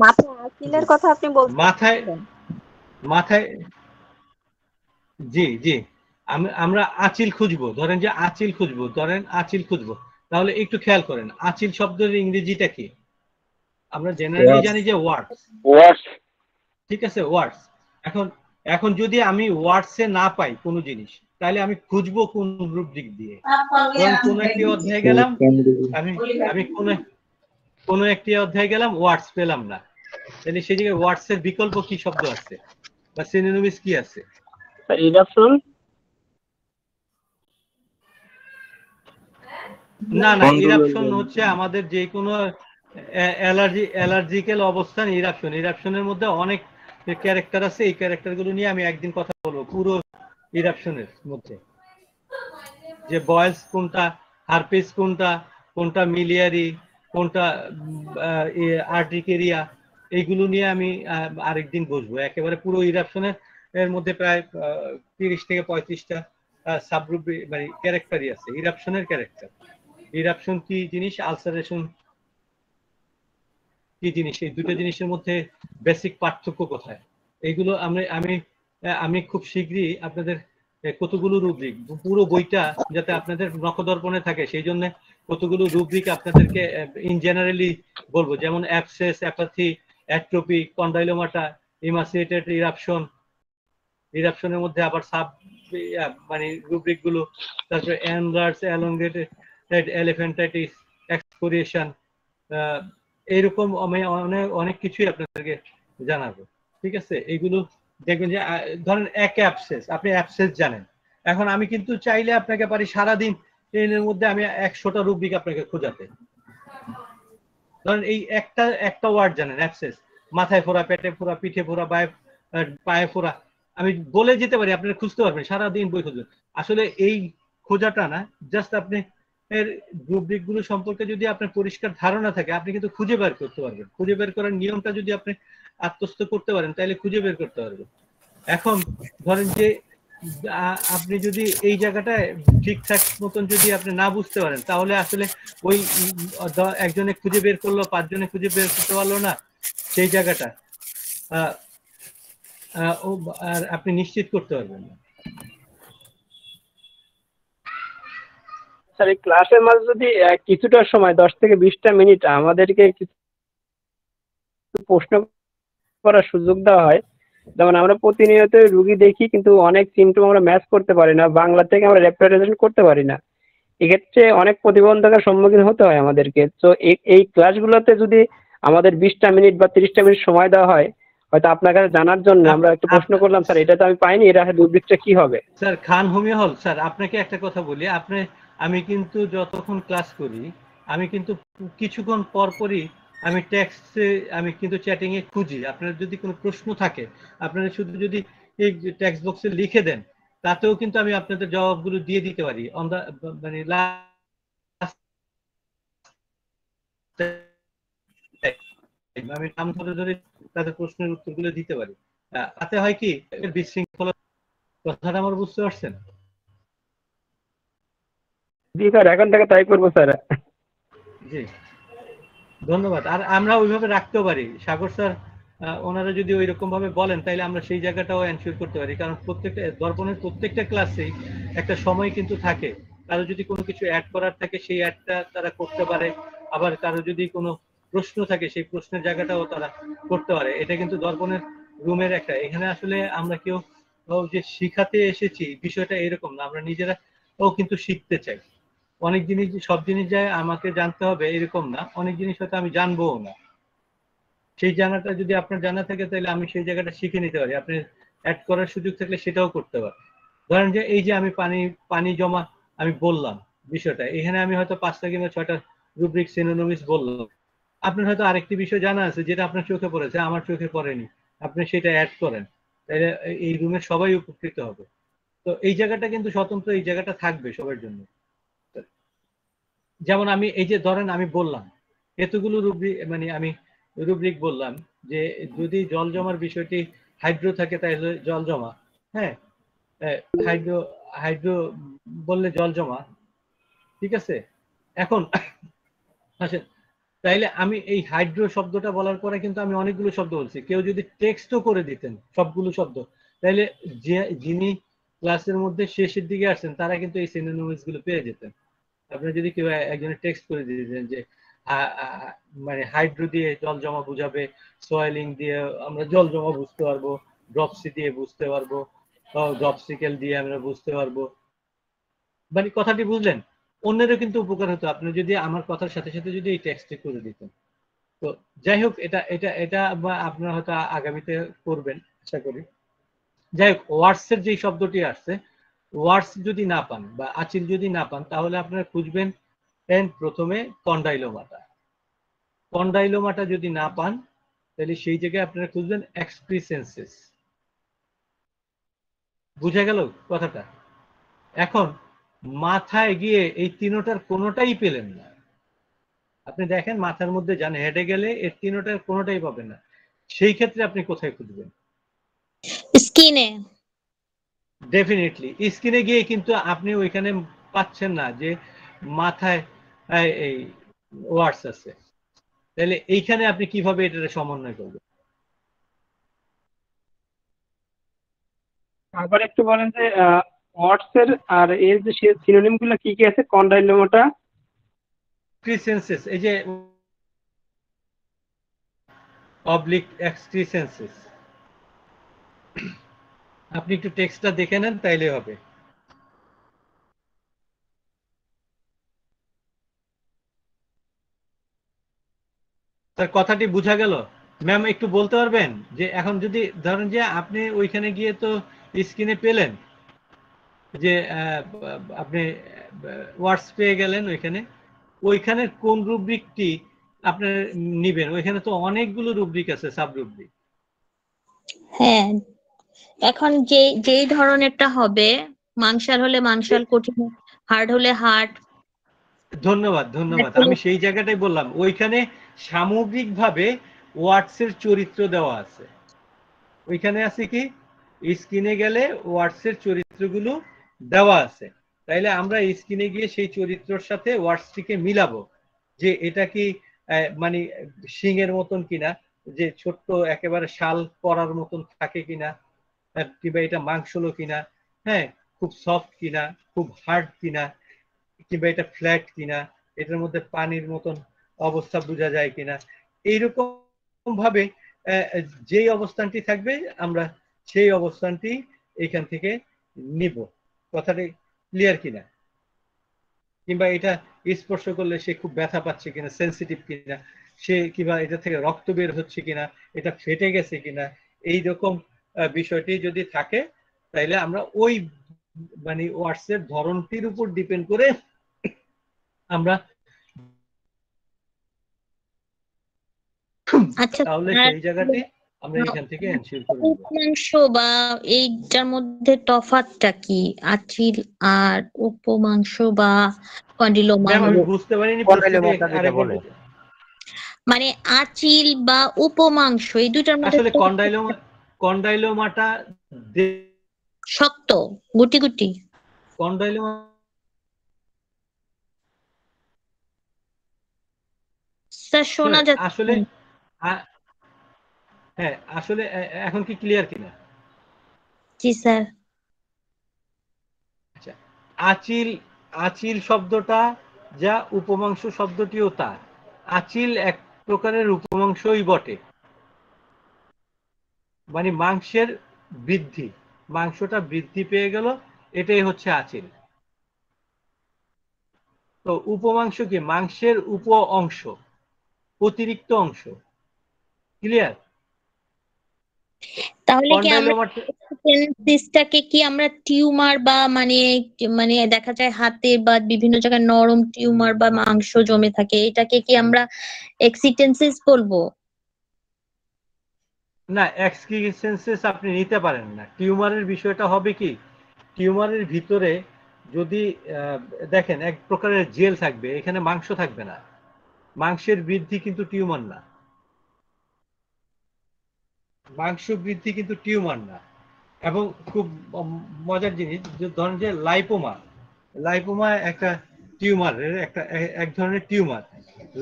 মাথায় আসিলের কথা আপনি বলছেন? মাথায় জি জি, আমরা আচিল খুঁজবো, ধরেন যে আচিল খুঁজবো, তাহলে একটু খেয়াল করেন আচিল শব্দের ইংরেজিটা কি? আমরা জেনারেলি জানি যে ওয়ার্ডস, ঠিক আছে, ওয়ার্ডস। এখন যদি আমি ওয়ার্ডসে না পাই কোনো জিনিস, তাহলে আমি খুঁজবো কোন রুব্রিক দিয়ে? কোন একটি অধ্যায়ে গেলাম, আমি কোন একটি অধ্যায়ে গেলাম, ওয়ার্ডস পেলাম না, তাহলে সেই জায়গায় ওয়ার্ডস এর বিকল্প কি শব্দ আছে বা সিনোনিমস কি আছে? ইরাপশন? না, ইরাপশন হচ্ছে আমাদের যে কোনো অ্যালার্জিক্যাল অবস্থান। ইরাপশনের মধ্যে অনেক ক্যারেক্টার আছে, এই ক্যারেক্টারগুলো নিয়ে আমি একদিন কথা বলবো, পুরো ইরাপশনের মধ্যে যে বয়েলস কোনটা, হারপিস কোনটা মিলিয়ারি, কোনটা আর্টিকেরিয়া, এইগুলো নিয়ে আমি আরেকদিন বসবো। একেবারে পুরো ইরাপশনের এর মধ্যে প্রায় 30 থেকে 35টা সাবগ্রুপ মানে ক্যারেক্টারই আছে। ইরাপশনের ক্যারেক্টার, ইরাপশন কি জিনিস, আলসারেশন কি জিনিস, এই দুটো জিনিসের মধ্যে বেসিক পার্থক্য কোথায়, এইগুলো আমি খুব শীঘ্রই আপনাদের কতগুলো রুব্রিক, পুরো বইটা যাতে আপনাদের নখদর্পণে থাকে, সেই জন্য কতগুলো রুব্রিক আপনাদেরকে ইন জেনারেলি বলবো, যেমন অ্যাবসেস, অ্যাপাথি, অ্যাট্রোপি, কন্ডাইলোমাটা, ইমাসিয়েটেড ইরাপশনের মধ্যে আবার সাব মানে রুব্রিক গুলো, তারপরে এনলার্জ, এলংগেটেড এলিফ্যান্টাইটিস, এক্সপোরিয়েশন, এইরকম অনেক কিছুই আপনাদেরকে জানাবো, ঠিক আছে? এইগুলো দেখবেন যে ধরেন এক অ্যাবসেস, আপনি অ্যাবসেস জানেন, এখন আমি কিন্তু চাইলে আপনাকে পারি সারাদিন এর মধ্যে আমি 100টা রুব্রিক আপনাকে খোঁজাতে। ধরেন এই একটা ওয়ার্ড জানেন অ্যাবসেস, মাথায় ফোড়া, পেটে ফোড়া, পিঠে ফোড়া, পায়ে ফোড়া, আমি বলে যেতে পারি, আপনারা খুঁজতে পারবেন, সারাদিন বই খুঁজবেন। আসলে এই খোঁজাটা না, জাস্ট আপনি এর রুব্রিক গুলো সম্পর্কে যদি আপনার পরিষ্কার ধারণা থাকে, আপনি কিন্তু খুঁজে বের করতে পারবেন। খুঁজে বের করার নিয়মটা যদি আপনি আত্মস্থ করতে পারেন, তাহলে খুঁজে বের করতে পারবেন। এখন ধরেন যে আপনি যদি এই জায়গাটায় ঠিকঠাক মতন যদি আপনি না বুঝতে পারেন, তাহলে আসলে ওই একজনে খুঁজে বের করলো, 5 জনে খুঁজে বের করতে পারলো না, সেই জায়গাটা আর আপনি নিশ্চিত করতে পারবেন না। স্যার এই ক্লাসের মাঝে যদি কিছুটা সময় 10 থেকে 20টা মিনিট আমাদেরকে কিছু প্রশ্ন করার সুযোগ দেওয়া হয়, যেমন আমরা প্রতিনিয়ত রুগী দেখি কিন্তু অনেক সিমটম আমরা ম্যাচ করতে পারি না, বাংলা থেকে আমরা রেপ্রেজেন্ট করতে পারি না, এক্ষেত্রে অনেক প্রতিবন্ধকের সম্মুখীন হতে হয় আমাদেরকে। তো এই ক্লাসগুলোতে যদি আমাদের 20টা মিনিট বা 30টা মিনিট সময় দেওয়া হয়, হয়তো আপনার কাছে জানার জন্য আমরা একটু প্রশ্ন করলাম, স্যার এটা তো আমি পাইনি, এটা রুব্রিকটা কি হবে? স্যার খান হোমিও হল, স্যার আপনাকে একটা কথা বলি, আমি কিন্তু যতক্ষণ ক্লাস করি, আমি কিন্তু কিছুক্ষণ পরপরই আমি টেক্সটে, আমি কিন্তু চ্যাটিং এ খুঁজি, আপনার যদি কোনো প্রশ্ন থাকে আপনারা শুধু যদি এই টেক্সট বক্সে লিখে দেন, তাতেও কিন্তু আমি আপনাদের জবাবগুলো দিয়ে দিতে পারি অন দা মানে আমি নাম ধরে ধরে তাদের প্রশ্নের উত্তরগুলো দিতে পারি। তাতে হয় কি, বিশৃঙ্খলা, কথাটা আমার বুঝতে পারছেন? জি স্যার, এখন থেকে তাই করবো স্যার। জি ধন্যবাদ। আর আমরা ওইভাবে রাখতেও পারি, সাগর স্যার ওনারা যদি ওই রকম ভাবে বলেন, তাইলে আমরা সেই জায়গাটাও এনশিওর করতে পারি, কারণ প্রত্যেকটা দর্পণের প্রত্যেকটা ক্লাসেই একটা সময় কিন্তু থাকে, কারো যদি কোনো কিছু অ্যাড করার থাকে সেই অ্যাডটা তারা করতে পারে, আবার কারো যদি কোনো প্রশ্ন থাকে সেই প্রশ্নের জায়গাটাও তারা করতে পারে। এটা কিন্তু দর্পণের রুমের একটা, এখানে আসলে আমরা কেউ যে শিখাতে এসেছি বিষয়টা এরকম না, আমরা নিজেরা ও কিন্তু শিখতে চাই। অনেক জিনিস সব জিনিস যায় আমাকে জানতে হবে এরকম না, অনেক জিনিস হয়তো আমি জানবোও না। সেই জানাটা যদি আপনার জানা থাকে তাহলে আমি সেই জায়গাটা শিখে নিতে পারি, আপনি অ্যাড করার সুযোগ থাকলে সেটাও করতে পারেন। ধরেন যে এই যে আমি পানি জমা আমি বললাম বিষয়টা, এখানে আমি হয়তো 5টা কিংবা 6টা রুব্রিক সিনোনিমস বললাম, আপনার হয়তো আরেকটি বিষয় জানা আছে যেটা আপনার চোখে পড়েছে, আমার চোখে পড়েনি, আপনি সেটা অ্যাড করেন, তাহলে এই রুমের সবাই উপকৃত হবে। তো এই জায়গাটা কিন্তু স্বতন্ত্র, এই জায়গাটা থাকবে সবার জন্য। যেমন আমি এই যে ধরেন আমি বললাম এতগুলো রুব্রিক, মানে আমি রুব্রিক বললাম যে যদি জল জমার বিষয়টি হাইড্রো থাকে তাহলে জল জমা, হ্যাঁ, হাইড্রো হাইড্রো বললে জল জমা, ঠিক আছে। এখন আসেন, তাইলে আমি এই হাইড্রো শব্দটা বলার পরে কিন্তু আমি অনেকগুলো শব্দ বলছি, কেউ যদি টেক্সটও করে দিতেন সবগুলো শব্দ, তাইলে যিনি ক্লাসের মধ্যে শেষের দিকে আসছেন তারা কিন্তু এই সিনোনিমস গুলো পেয়ে যেতেন। আপনি যদি কেউ একজনের টেক্সট করে দিতেন যে মানে হাইড্রো দিয়ে জল জমা বুঝাবে, সয়েলিং দিয়ে আমরা জল জমা বুঝতে পারবো, ড্রপসি দিয়ে বুঝতে পারবো, ড্রপসিকেল দিয়ে আমরা বুঝতে পারবো, মানে কথাটি বুঝলেন? অন্যেরও কিন্তু উপকার হতো আপনি যদি আমার কথার সাথে সাথে যদি এই টেক্সটে করে দিতেন। তো যাই হোক, এটা এটা এটা আপনারা হয়তো আগামীতে করবেন আশা করি। যাই হোক, ওয়ার্ডস এর যে শব্দটি আসছে, ওয়ার্ডস যদি না পান বা আচিল যদি না পান তাহলে আপনারা খুঁজবেন প্রথমে কন্ডাইলোমাটা। কন্ডাইলোমাটা যদি না পান তাহলে সেই জায়গায় আপনারা খুঁজবেন এক্সক্রিসেন্সেস। বুঝা গেল কথাটা? এখন মাথায় গিয়ে এই তিনটার কোনোটাই পেলেন না, আপনি দেখেন মাথার মধ্যে যান, হেডে গেলে এর তিনটার কোনোটাই পাবেন না, সেই ক্ষেত্রে আপনি কোথায় খুঁজবেন? স্কিনে। ডেফিনেটলি স্কিনে গিয়ে কিন্তু আপনি ওইখানে পাচ্ছেন না যে মাথায় এই ওয়ার্ডস আছে, তাহলে এইখানে আপনি কিভাবে এটা সমন্বয় করবেন? আবার একটু বলেন যে ওয়ার্ডস এর আর এর যে সিনোনিম গুলো কি কি আছে কন্ডাইলোমাটা? এক্সক্রিসেন্সেস, এই যে অবলিক এক্সক্রিসেন্সেস, আপনি একটু টেক্সটটা দেখে নেন তাইলে হবে। তার কথাটি বোঝা গেল? ম্যাম একটু বলতে পারবেন যে এখন যদি ধরেন যে আপনি ওইখানে গিয়ে তো স্ক্রিনে পেলেন যে আপনি ওয়ার্ডস পেয়ে গেলেন, ওইখানে কোন রুব্রিকটি আপনার নিবেন? ওইখানে তো অনেকগুলো রুব্রিক আছে, সাব রুব্রিক। হ্যাঁ, এখন যেই ধরনেরটা হবে, মাংসাল হলে মাংসাল, কঠিন হার্ড হলে হার্ড। ধন্যবাদ ধন্যবাদ, আমি সেই জায়গাটাই বললাম, ওইখানে সামগ্রিকভাবে ওয়ার্ডস এর চরিত্র দেওয়া আছে। ওইখানে আছে কি, স্ক্রিনে গেলে ওয়ার্ডস এর চরিত্রগুলো দেওয়া আছে, তাইলে আমরা স্ক্রিনে গিয়ে সেই চরিত্রের সাথে ওয়ার্ডসটিকে মিলাবো যে এটা কি মানে সিংহের মতন কিনা, যে ছোট্ট একেবারে শাল পরার মতন থাকে কিনা, কিংবা এটা মাংসলো কিনা, হ্যাঁ, খুব সফট কিনা, খুব হার্ড কিনা, কিংবা এটা ফ্ল্যাট কিনা, এটার মধ্যে পানির মতন অবস্থা বোঝা যায় কিনা, এইরকম ভাবে যেই অবস্থানটি থাকবে আমরা সেই অবস্থানটি এখান থেকে নিব। কথাটি ক্লিয়ার কিনা? কিংবা এটা স্পর্শ করলে সে খুব ব্যথা পাচ্ছে কিনা, সেন্সিটিভ কিনা, সে কিংবা এটা থেকে রক্ত বের হচ্ছে কিনা, এটা ফেটে গেছে কিনা, এইরকম বিষয়টি যদি থাকে তাইলে আমরা ওই মানে ওয়ার্ডস এর ধরনটির উপর ডিপেন্ড করে আমরা আচ্ছা, তাহলে সেই জায়গাটি আমরা এখান থেকে এনশিওর করে নেব। উপমাংশ বা এইটার মধ্যে তফাৎটা কি, আচিল আর উপমাংশ বা কন্ডিলোমা? ম্যাম আমি বুঝতে পারিনি প্রশ্নটি আরেকবার বলুন। মানে আচিল বা উপমাংশ এই দুইটার মধ্যে আসলে কন্ডাইলোমাটা শক্ত, গুটি গুটি। কন্ডাইলোমা স্যার শোনা যাচ্ছে আসলে হ্যাঁ, আসলে এখন কি ক্লিয়ার কিনা? জি স্যার। আচ্ছা, আচিল শব্দটা যা, উপমাংশ শব্দটিও তা। আচিল এক প্রকারের উপমাংশই বটে, মানে মাংসের বৃদ্ধি, মাংসটা বৃদ্ধি পেয়ে গেল, এটাই হচ্ছে আচিল। তো উপমাংস কি? মাংসের উপ অংশ, অতিরিক্ত অংশ। ক্লিয়ার? তাহলে কি আমরা কন্ডাইলোমাটা সিস্টাকে কি আমরা টিউমার বা মানে দেখা যায় হাতে বা বিভিন্ন জায়গায় নরম টিউমার বা মাংস জমে থাকে, এটাকে কি আমরা এক্সিটেন্সিস বলবো? না, এক্সকিসেন্সেস আপনি নিতে পারেন না। টিউমারের বিষয়টা হবে কি, টিউমারের ভিতরে যদি দেখেন এক প্রকারের জেল থাকবে, এখানে মাংস থাকবে না। মাংসের বৃদ্ধি কিন্তু টিউমার না, মাংস বৃদ্ধি কিন্তু টিউমার না। এবং খুব মজার জিনিস, যে ধরেন যে লাইপোমা, লাইপোমা একটা টিউমারের এক ধরনের টিউমার।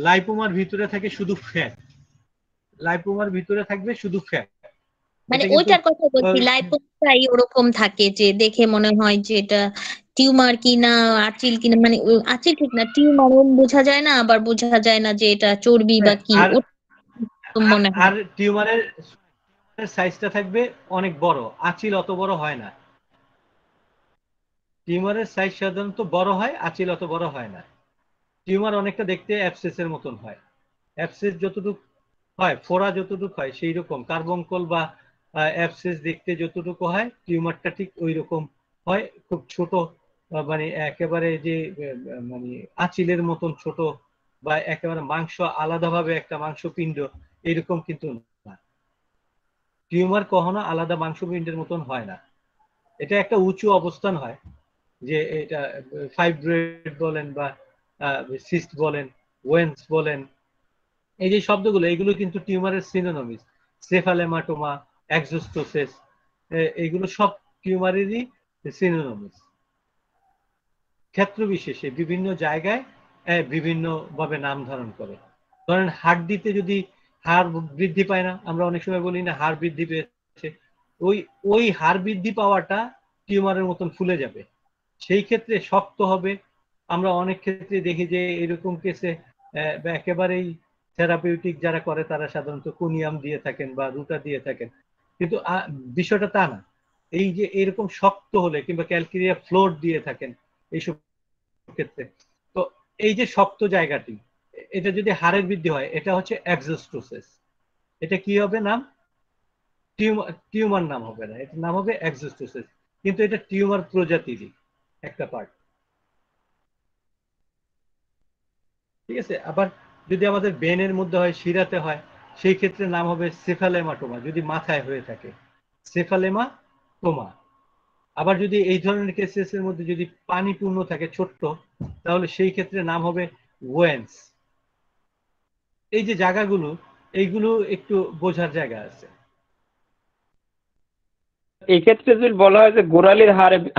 লাইপোমার ভিতরে থাকে শুধু ফ্যাট, লাইপোমার ভিতরে থাকবে শুধু ফ্যাট। মানে এটা কিন্তু ওইটার কথা বলছি, লাইপোমাটাই ওরকম থাকে যে দেখে মনে হয় যে এটা টিউমার কিনা আচিল কিনা, মানে আচিল ঠিক না, টিউমার বোঝা যায় না, আবার বোঝা যায় না যে এটা চর্বি বা কি, আর মনে হয়। আর টিউমারের সাইজটা থাকবে অনেক বড়, আচিল অত বড় হয় না। টিউমারের সাইজ সাধারণত বড় হয়, আচিল অত বড় হয় না। টিউমার অনেকটা দেখতে অ্যাবসেসের মতন হয়। অ্যাবসেস যতটুকু হয়, ফোড়া যতটুকু হয় সেই রকম, কার্বঙ্কল বা অ্যাবসেস দেখতে যতটুকু হয়, টিউমারটা ঠিক ওই রকম হয়, খুব ছোট, মানে একেবারে যে মানে আঁচিলের মতন ছোট, বা একেবারে মাংস আলাদাভাবে একটা মাংসপিণ্ড এরকম কিন্তু না। টিউমার কখনো আলাদা মাংসপিণ্ডের মতন হয় না। এটা একটা উঁচু অবস্থান হয়, যে এটা ফাইব্রয়েড বলেন বা সিস্ট বলেন, ওয়েন্স বলেন, এই যে শব্দগুলো, এগুলো কিন্তু টিউমারের সিনোনিমস। সেফালেমাটোমা, এক্সোস্টোসিস, এগুলো সব টিউমারেরই সিনোনিমস। ক্ষেত্র বিশেষে বিভিন্ন জায়গায় বিভিন্ন ভাবে নাম ধারণ করে। ধরেন হাড়টিতে যদি হাড় বৃদ্ধি পায় না, আমরা অনেক সময় বলি না হাড় বৃদ্ধি পেয়েছে, ওই হাড় বৃদ্ধি পাওয়াটা টিউমারের মতন ফুলে যাবে, সেই ক্ষেত্রে শক্ত হবে। আমরা অনেক ক্ষেত্রে দেখি যে এরকম কেসে একেবারেই থেরাপিউটিক যারা করে তারা সাধারণত কোনিয়াম দিয়ে থাকেন বা রুটা দিয়ে থাকেন, কিন্তু বিষয়টা তা না। এই যে এরকম শক্ত হলে কিংবা ক্যালকেরিয়া ফ্লোর দিয়ে থাকেন এইসব ক্ষেত্রে, তো এই যে শক্ত জায়গাটি, এটা যদি হাড়ের বৃদ্ধি হয়, এটা হচ্ছে এক্সোস্টোসিস। এটা কি হবে নাম? টিউমার নাম হবে না, এটার নাম হবে এক্সোস্টোসিস, কিন্তু এটা টিউমার প্রজাতিরই একটা পার্ট। ঠিক আছে? আবার যদি আমাদের ব্রেনের মধ্যে হয়, শিরাতে হয়, সেই ক্ষেত্রে নাম হবে সেফালেমাটোমা, যদি মাথায় হয়ে থাকে সেফালেমাটোমা। আবার যদি এই ধরনের কেসের মধ্যে যদি পানি পূর্ণ থাকে ছোট্ট, তাহলে সেই ক্ষেত্রে নাম হবে ওয়েন্স। এই যে জায়গাগুলো, এইগুলো একটু বোঝার জায়গা আছে। এই ক্ষেত্রে যদি বলা হয় যে গোড়ালির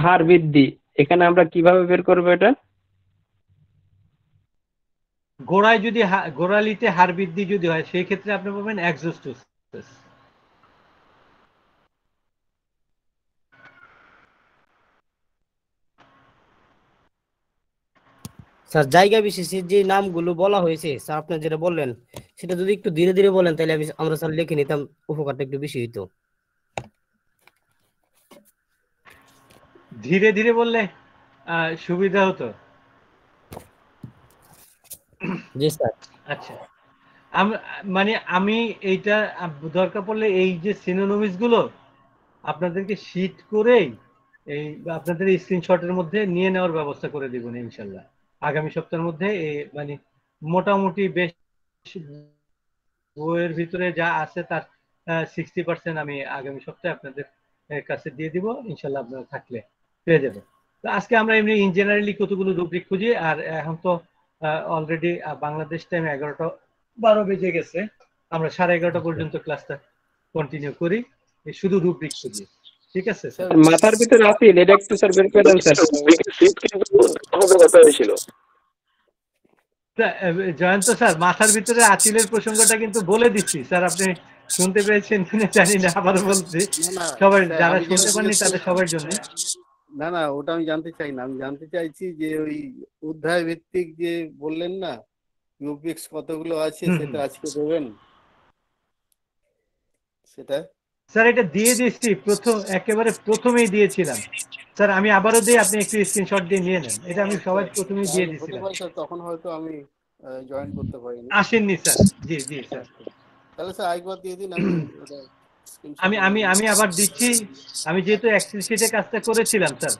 হার বৃদ্ধি, এখানে আমরা কিভাবে বের করবো এটা? গোড়ায় যদি গোড়ালিতে হাড় বৃদ্ধি যদি হয়, সেই ক্ষেত্রে আপনি পাবেন এক্সোস্টোসিস। স্যার জায়গা বিশেষে যে নামগুলো বলা হয়েছে স্যার, আপনি যেটা বললেন সেটা যদি একটু ধীরে ধীরে বলেন তাহলে আমরা স্যার লিখে নিতাম, উপকারটা একটু বেশি হইতো। ধীরে ধীরে বললে সুবিধা হতো। জি স্যার। আচ্ছা, মানে আমি এইটা দরকার পড়লে এই যে সিনোনিমস গুলো আপনাদেরকে শীট করেই এই আপনাদের স্ক্রিনশটের মধ্যে নিয়ে নেওয়ার ব্যবস্থা করে দিব ইনশাল্লাহ আগামী সপ্তাহের মধ্যে। মানে মোটামুটি বেশ বইয়ের ভিতরে যা আছে তার 60% আমি আগামী সপ্তাহে আপনাদের কাছে দিয়ে দিব ইনশাল্লাহ, আপনারা থাকলে পেয়ে যাবেন। তো আজকে আমরা এমনি ইন জেনারেলি কতগুলো রুব্রিক খুঁজি, আর এখন তো অলরেডি বাংলাদেশ টাইম 11:12 বেজে গেছে, আমরা 11:30 পর্যন্ত ক্লাসটা কন্টিনিউ করি শুধু রুব্রিক খুঁজি। ঠিক আছে স্যার? মাথার ভিতরে আসিল, এটা একটু স্যার বের করে দেন স্যার। কথা হয়েছিল জয়ন্ত স্যার, মাথার ভিতরে আচিলের প্রসঙ্গটা কিন্তু বলে দিচ্ছি স্যার, আপনি শুনতে পেয়েছেন কিনা জানি না, আবারও বলছি সবাই যারা শুনতে পাননি তাদের সবার জন্য। না না, ওটা আমি জানতে চাই না, আমি জানতে চাইছি যে ওই অধ্যায় ভিত্তিক যে বললেন না রুব্রিক্স কতগুলো আছে, সেটা আজকে দেবেন সেটা। স্যার এটা দিয়ে দিচ্ছি, একেবারে প্রথমেই দিয়েছিলাম স্যার। আমি আবারও দিই, আপনি একটু স্ক্রিনশট দিয়ে নিয়ে নেন। এটা আমি সবাই প্রথমেই দিয়ে হতে দিয়েছিলাম। পারে স্যার, তখন হয়তো আমি জয়েন করতে পারিনি। আসেননি স্যার। জি জি স্যার। তাহলে স্যার আরেকবার দিয়ে দিন, আমি ওটা স্ক্রিনশট আমি আমি আমি আবার দিচ্ছি। আমি যেহেতু এক্সেল শিটে কাজটা করেছিলাম স্যার,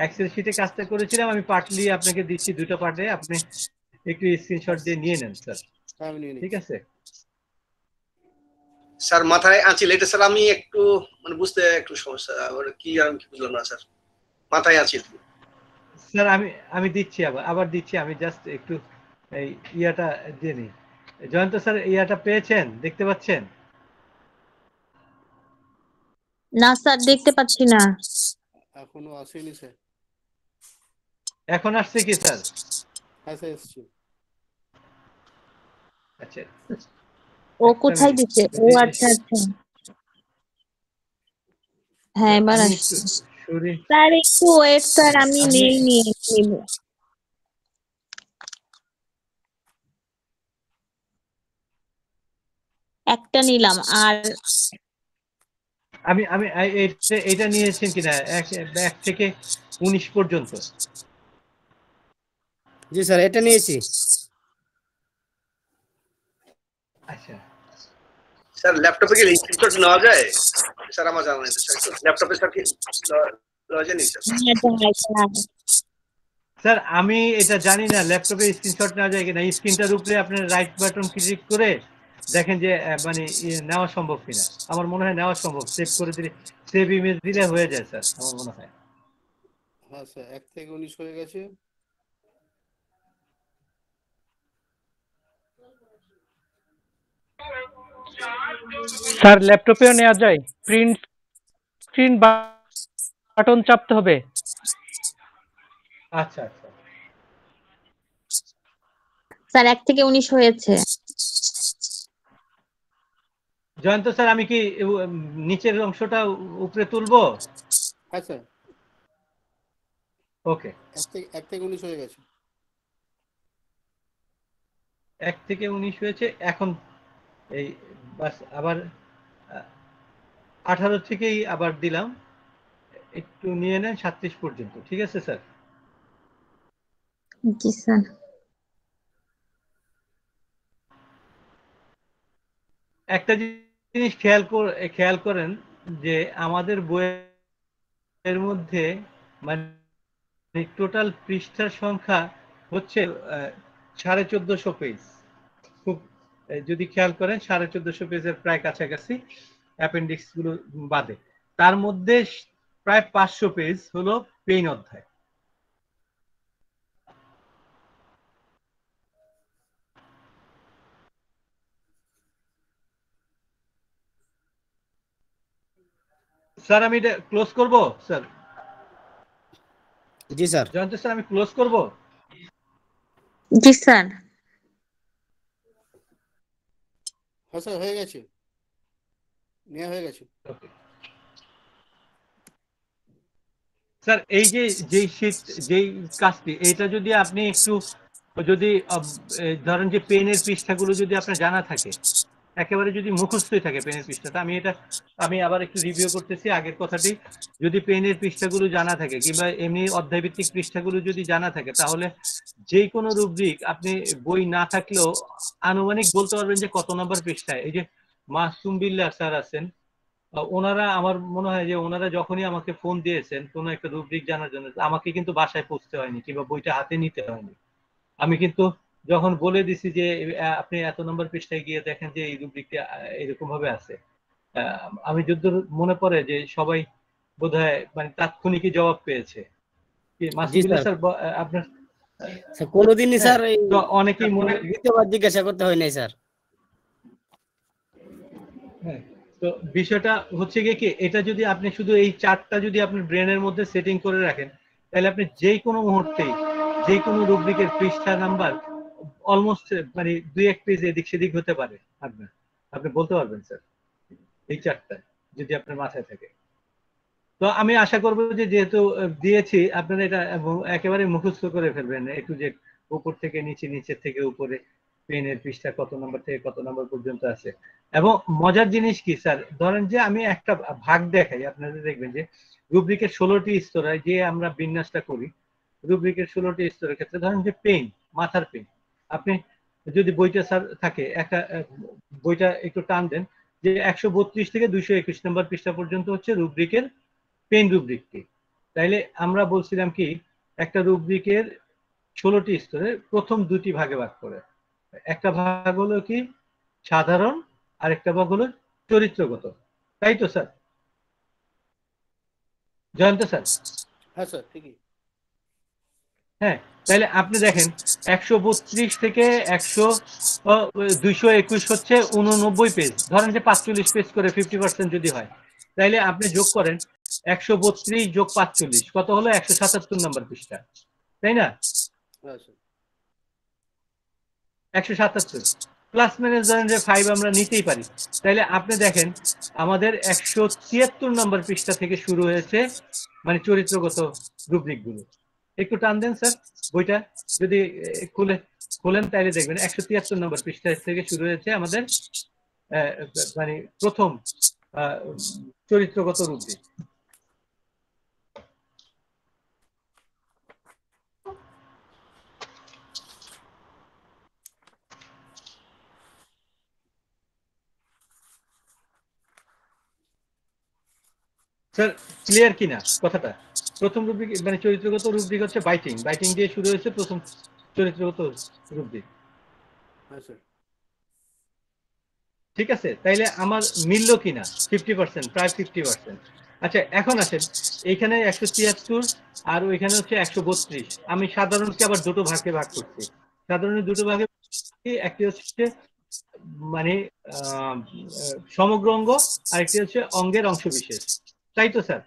এক্সেল শিটে কাজটা করেছিলাম, আমি পার্টলি আপনাকে দিচ্ছি, দুটো পার্টে। আপনি একটু স্ক্রিনশট দিয়ে নিয়ে নেন স্যার। আমি নিয়ে ঠিক নিচ্ছি। আছে স্যার মাথায় আঁচিল, এটা স্যার আমি একটু মানে বুঝতে একটু সমস্যা, কি আমি কি বুঝলাম না স্যার, মাথায় আঁচিল। স্যার আমি দিচ্ছি, আবার দিচ্ছি। আমি জাস্ট একটু এই ইয়াটা দিয়ে নিই। জয়ন্ত স্যার ইয়াটা পেয়েছেন, দেখতে পাচ্ছেন? না স্যার, দেখতে পাচ্ছি না। এখনো আসেনি স্যার। এখন আসছে কি স্যার? হ্যাঁ স্যার, এসছি। আচ্ছা, ও কোথায় দিচ্ছে? ও আচ্ছা আচ্ছা, হ্যাঁ এবার আমি আসছে। সরি স্যার একটু ওয়েট স্যার, আমি আপনি মেল নিয়ে নিব। একটা নিলাম আর আমি আমি এটা নিয়েছেন কিনা, 1 থেকে 19 পর্যন্ত? জি স্যার, এটা নিয়েছি। আচ্ছা স্যার ল্যাপটপে কি স্ক্রিনশট নেওয়া যায়? স্যার আমার জানা নেই স্যার, ল্যাপটপে স্যার কি নেওয়া যায় নি স্যার? স্যার আমি এটা জানি না ল্যাপটপে স্ক্রিনশট নেওয়া যায় কিনা। স্ক্রিনটার উপরে আপনার রাইট বাটন ক্লিক করে দেখেন যে মানে নেওয়া সম্ভব কিনা। আমার মনে হয় নেওয়া সম্ভব, সেভ করে দিলে, সেভ ইমেজ দিলে হয়ে যায় স্যার, আমার মনে হয়। হ্যাঁ স্যার, 1 থেকে 19 হয়ে গেছে। স্যার ল্যাপটপেও নেওয়া যায়, প্রিন্ট স্ক্রিন বাটন চাপতে হবে। আচ্ছা আচ্ছা স্যার 1 থেকে 19 হয়েছে। জয়ন্ত স্যার, আমি কি নিচের অংশটা উপরে তুলবো? হ্যাঁ স্যার, ওকে, 1 থেকে 19 হয়ে গেছে। 1 থেকে 19 হয়েছে। এখন এই বাস আবার 18 থেকেই আবার দিলাম, একটু নিয়ে নেন 37 পর্যন্ত। ঠিক আছে স্যার? জি স্যার। একটা জিনিস খেয়াল করেন যে আমাদের বইয়ের মধ্যে মানে টোটাল পৃষ্ঠার সংখ্যা হচ্ছে 1450 পেজ। খুব যদি খেয়াল করেন 1450 পেজের প্রায় কাছাকাছি, অ্যাপেন্ডিক্স গুলো বাদে। তার মধ্যে প্রায় 500 পেজ হলো পেইন অধ্যায়। স্যার আমি এটা ক্লোজ করব স্যার? জি স্যার। জয়ন্ত স্যার, আমি ক্লোজ করব? জি স্যার। হ্যাঁ স্যার, হয়ে গেছে, নেওয়া হয়ে গেছে। স্যার এই যে যেই কাজটি, এটা যদি আপনি একটু যদি ধরেন যে পেনের পৃষ্ঠাগুলো যদি আপনার জানা থাকে, একেবারে যদি মুখস্থই থাকে পেনের পৃষ্ঠাটা, আমি আবার একটু রিভিউ করতেছি আগের কথাটি। যদি পেনের পৃষ্ঠাগুলো জানা থাকে কিংবা এমনি অধ্যায়ভিত্তিক পৃষ্ঠাগুলো যদি জানা থাকে, তাহলে যে কোনো রুব্রিক আপনি বই না থাকলেও আনুমানিক বলতে পারবেন যে কত নম্বর পৃষ্ঠায়। এই যে মাসুম বিল্লাহ স্যার আছেন, ওনারা আমার মনে হয় যে ওনারা যখনই আমাকে ফোন দিয়েছেন কোনো একটা রুব্রিক জানার জন্য, আমাকে কিন্তু বাসায় পৌঁছতে হয়নি কিংবা বইটা হাতে নিতে হয়নি। আমি কিন্তু যখন বলে দিছি যে আপনি এত নম্বর পৃষ্ঠায় গিয়ে দেখেন যে এই রুব্রিকটা এরকম ভাবে আছে, আমি যদ্দূর মনে পড়ে যে সবাই বোধহয় মানে তাৎক্ষণিকই জবাব পেয়েছে। কি জি মাসুদুল্লাহ স্যার। স্যার, আপনার কোনোদিনই স্যার এই তো অনেকেই মনে দ্বিতীয়বার জিজ্ঞাসা করতে হয় নাই স্যার। হ্যাঁ, তো বিষয়টা হচ্ছে গিয়ে কি, এটা যদি আপনি শুধু এই চার্টটা যদি আপনার ব্রেনের মধ্যে সেটিং করে রাখেন, তাহলে আপনি যে কোনো মুহূর্তেই যে কোনো রুব্রিকের পৃষ্ঠা নাম্বার অলমোস্ট মানে 2-1 পেজ এদিক সেদিক হতে পারে আপনার, আপনি বলতে পারবেন স্যার এই চার্টটা যদি আপনার মাথায় থাকে। তো আমি আশা করবো যে যেহেতু দিয়েছি আপনারা এটা একেবারে মুখস্থ করে ফেলবেন, একটু যে উপর থেকে নিচে, নিচের থেকে উপরে, পেনের পৃষ্ঠা কত নম্বর থেকে কত নম্বর পর্যন্ত আছে। এবং মজার জিনিস কি স্যার, ধরেন যে আমি একটা ভাগ দেখাই, আপনাদের দেখবেন যে রুব্রিকের 16টি স্তরে যে আমরা বিন্যাসটা করি, রুব্রিকের 16টি স্তরের ক্ষেত্রে ধরেন যে পেন, মাথার পেন, আপনি যদি বইটা স্যার থাকে একটা বইটা একটু টান দেন যে 132 থেকে 221 নম্বর পৃষ্ঠা পর্যন্ত হচ্ছে রুব্রিকের পেন রুব্রিকটি। তাইলে আমরা বলছিলাম কি একটা রুব্রিকের 16টি স্তরে প্রথম দুটি ভাগে ভাগ করে, একটা ভাগ হলো কি সাধারণ আর একটা ভাগ হলো চরিত্রগত, তাই তো স্যার? জয়ন্ত স্যার? হ্যাঁ স্যার ঠিকই। হ্যাঁ, তাহলে আপনি দেখেন 132 থেকে 221 হচ্ছে 89 পেজ, ধরেন যে 45 পেজ করে 50% যদি হয়, তাইলে আপনি যোগ করেন 132 যোগ 45 কত হলো 177 নম্বর পৃষ্ঠা, তাই না? হ্যাঁ স্যার। 177 প্লাস মাইনাস ধরেন যে 5 আমরা নিতেই পারি। তাইলে আপনি দেখেন আমাদের 173 নম্বর পৃষ্ঠা থেকে শুরু হয়েছে মানে চরিত্রগত রুব্রিক গুলো। একটু টান দেন স্যার বইটা, যদি খুলেন তাইলে দেখবেন 173 নম্বর পৃষ্ঠা থেকে শুরু হয়েছে আমাদের মানে প্রথম চরিত্রগত রুব্রিক। স্যার ক্লিয়ার কিনা কথাটা? প্রথম রুব্রিক মানে চরিত্রগত রুব্রিক হচ্ছে বাইটিং, বাইটিং দিয়ে শুরু হয়েছে প্রথম চরিত্রগত রুব্রিক। হ্যাঁ স্যার। ঠিক আছে, তাইলে আমার মিলল কিনা 50%, প্রায় 50%। আচ্ছা এখন আসেন এইখানে 173 আর ওইখানে হচ্ছে 132, আমি সাধারণকে আবার দুটো ভাগে ভাগ করছি। সাধারণের দুটো ভাগে একটি হচ্ছে মানে সমগ্র অঙ্গ আর একটি হচ্ছে অঙ্গের অংশবিশেষ, তাই তো স্যার?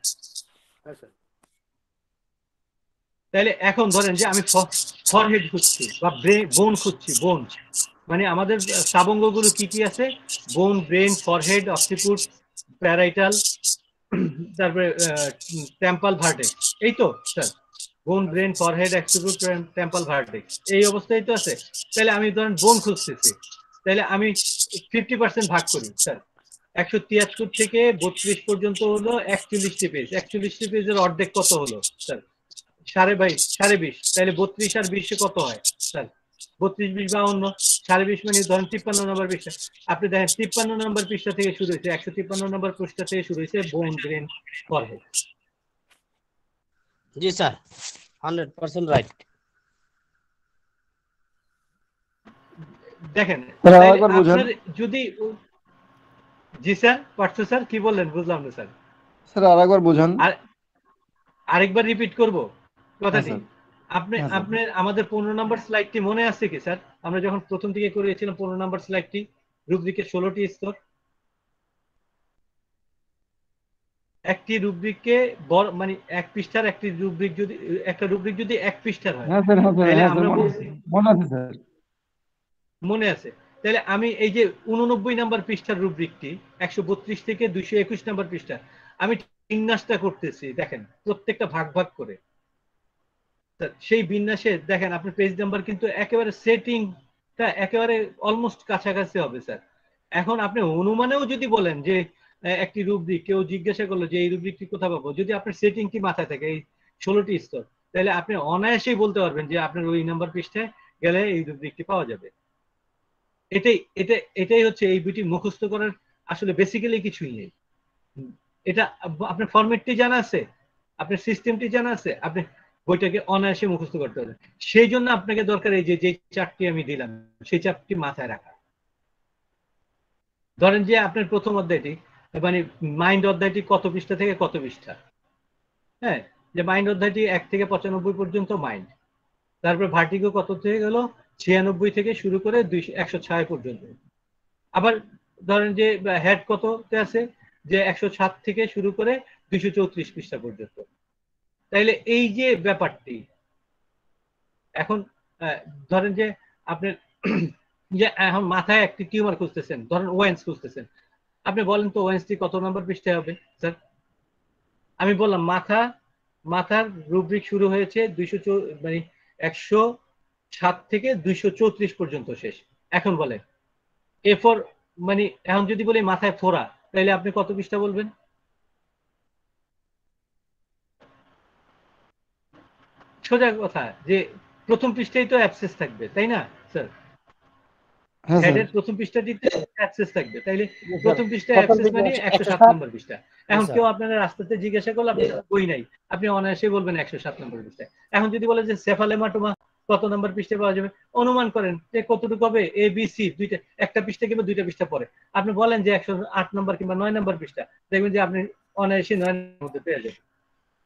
হ্যাঁ স্যার। তাহলে এখন ধরেন যে আমি ফরহেড খুঁজছি বা বোন খুঁজছি, বোন মানে আমাদের সাবঙ্গগুলো কি কি আছে, বোন, ব্রেন, ফরহেড, অক্সিপুট, প্যারাইটাল, তারপরে টেম্পাল ভার্টেক্স, এই তো স্যার? বোন, ব্রেন, ফরহেড, অক্সিপুট, টেম্পাল ভার্টেক্স, এই অবস্থায় তো আছে। তাহলে আমি ধরেন বোন খুঁজতেছি, তাহলে আমি 50% ভাগ করি স্যার। 173 থেকে 32 পর্যন্ত হলো 41টি পেজ, 41টি পেজের অর্ধেক কত হলো স্যার? 20.5, তাহলে 32 আর 20 কত হয় স্যার? 32, 20, 52, 20.5 মানে ধরেন 53 নম্বর পৃষ্ঠা। আপনি দেখেন 53 নম্বর পৃষ্ঠা থেকে শুরু হয়েছে, 153 নম্বর পৃষ্ঠা থেকে শুরু হয়েছে বোন, ব্রেন, ফরহেড। জি স্যার 100% রাইট। দেখেন আপনার যদি জি স্যার পারছো স্যার, কি বললেন বুঝলাম না স্যার। স্যার আরেকবার বোঝান। আরেকবার রিপিট করব কথাটি। আপনার আমাদের 15 নম্বর স্লাইডটি মনে আছে কি স্যার? আমরা যখন প্রথম দিকে করেছিলাম 15 নম্বর স্লাইডটি, রুব্রিকের 16টি স্তর। একটি রুব্রিককে মানে এক পৃষ্ঠার একটি রুব্রিক যদি একটা রুব্রিক যদি এক পৃষ্ঠার হয় তাহলে আমরা বলছি মনে আছে স্যার, মনে আছে। তাহলে আমি এই যে 89 নম্বর পৃষ্ঠার রুব্রিকটি 132 থেকে 221 নম্বর পৃষ্ঠা আমি বিন্যাসটা করতেছি, দেখেন প্রত্যেকটা ভাগ ভাগ করে। সেই বিন্যাসে দেখেন আপনার পেজ নাম্বার কিন্তু একেবারে সেটিংটা একেবারে অলমোস্ট কাছাকাছি হবে স্যার। এখন আপনি অনুমানেও যদি বলেন যে একটি রুব্রিক, কেউ জিজ্ঞাসা করলো যে এই রুব্রিকটি কোথায় পাবো, যদি আপনার সেটিংটি মাথায় থাকে এই 16টি স্তর, তাহলে আপনি অনায়াসেই বলতে পারবেন যে আপনার ওই নাম্বার পৃষ্ঠায় গেলে এই রুব্রিকটি পাওয়া যাবে। এটাই হচ্ছে এই বইটি মুখস্থ করার আসলে বেসিক্যালি কিছুই নেই। এটা আপনার ফরম্যাটটি জানা আছে, আপনার সিস্টেমটি জানা আছে, আপনি বইটাকে অনায়াসে মুখস্থ করতে পারবেন। সেই জন্য আপনাকে দরকার এই যে চারটি আমি দিলাম সেই চারটি মাথায় রাখা। ধরেন যে আপনার প্রথম অধ্যায়টি মানে মাইন্ড অধ্যায়টি কত পৃষ্ঠা থেকে কত পৃষ্ঠা, হ্যাঁ, যে মাইন্ড অধ্যায়টি 1 থেকে 95 পর্যন্ত মাইন্ড, তারপরে ভার্টিগো কত থেকে গেল 96 থেকে শুরু করে 106 পর্যন্ত। আবার ধরেন যে হেড কততে আছে, যে 107 থেকে শুরু করে 234 পৃষ্ঠা পর্যন্ত। তাইলে এই যে ব্যাপারটি এখন ধরেন যে আপনার যে এখন মাথায় একটি টিউমার খুঁজতেছেন, ধরেন ওয়েন্স খুঁজতেছেন, আপনি বলেন তো ওয়েন্সটি কত নম্বর পৃষ্ঠায় হবে স্যার? আমি বললাম মাথার রুব্রিক শুরু হয়েছে 107 থেকে 234 পর্যন্ত শেষ। এখন বলে A4 মানে এখন যদি বলি মাথায় ফোড়া, তাহলে আপনি কত পৃষ্ঠা বলবেন? সোজা কথা যে প্রথম পৃষ্ঠায় তো অ্যাবসেস থাকবে, তাই না স্যার? হ্যাঁ স্যার। হেডের প্রথম পৃষ্ঠাটিতে অ্যাবসেস থাকবে, তাইলে স্যার, প্রথম পৃষ্ঠায় প্রথম অ্যাবসেস দিকে মানে 107 107 নম্বর পৃষ্ঠা। এখন স্যার। কেউ আপনার রাস্তাতে জিজ্ঞাসা করলে আপনি বই নাই, আপনি অনায়াসে বলবেন 107 নম্বর পৃষ্ঠায়। এখন যদি বলে যে সেফালেমাটোমা কত নম্বর পৃষ্ঠায় পাওয়া যাবে, অনুমান করেন যে কতটুকু হবে, এ বি সি দুইটা, একটা পৃষ্ঠা কিংবা দুইটা পৃষ্ঠা পরে আপনি বলেন যে 108 নম্বর কিংবা 9 নম্বর পৃষ্ঠা, দেখবেন যে আপনি অনায়াসে 9 নম্বর মধ্যে পেয়ে যাবেন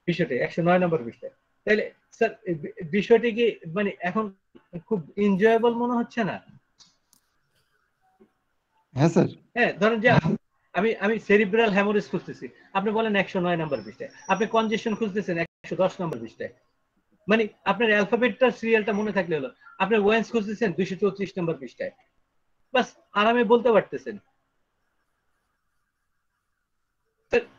বিষয়টি 109 নম্বর পৃষ্ঠায়। তাইলে স্যার বিষয়টি কি মানে এখন খুব এনজয়েবল মনে হচ্ছে না? হ্যাঁ স্যার। হ্যাঁ, ধরেন যে আমি সেরিব্রাল হ্যামোরেজ খুঁজতেছি, আপনি বলেন 109 নম্বর পৃষ্ঠায়, আপনি কনজেশন খুঁজতেছেন 110 নম্বর পৃষ্ঠায়, মানে আপনার অ্যালফাবেটটা সিরিয়ালটা মনে থাকলে হলো। আপনার ওয়েন্স খুঁজতেছেন 234 নম্বর পৃষ্ঠায়, বাস আরামে বলতে পারতেছেন।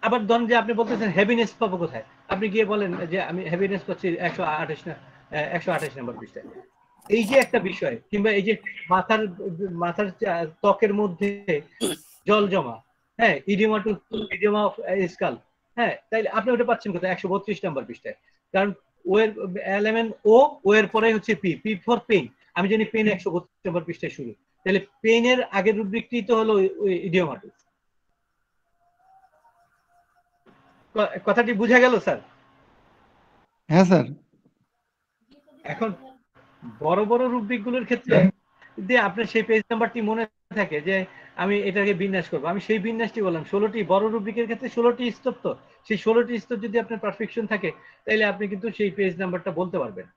আবার ধরেন যে আপনি বলতেছেন হ্যাপিনেস পাবো কোথায়, আপনি গিয়ে বলেন যে আমি হ্যাপিনেস পাচ্ছি 128 নম্বর পৃষ্ঠায়। এই যে একটা বিষয়, কিংবা এই যে মাথার ত্বকের মধ্যে জল জমা, হ্যাঁ, ইডিমা অফ স্কাল, হ্যাঁ, তাইলে আপনি ওটা পাচ্ছেন কোথায়? 132 নম্বর পৃষ্ঠায়। কারণ ও এর এলিমেন্ট ও এর পরে হচ্ছে পি ফর পেইন। আমি জানি পেইন 132 নম্বর পৃষ্ঠায় শুরু, তাহলে পেইনের আগের রুব্রিকটি তো হলো ইডিওমাটুস। কথাটি বুঝা গেল স্যার? হ্যাঁ স্যার। এখন বড় বড় রুব্রিক গুলোর ক্ষেত্রে যে আপনার সেই পেজ নাম্বারটি মনে থাকে যে আমি এটাকে বিন্যাস করবো, আমি সেই বিন্যাসটি বললাম। 16টি বড় রুব্রিকের ক্ষেত্রে 16টি স্তর, তো সেই 16টি স্তর যদি আপনার পারফেকশন থাকে, তাহলে আপনি কিন্তু সেই পেজ নাম্বারটা বলতে পারবেন।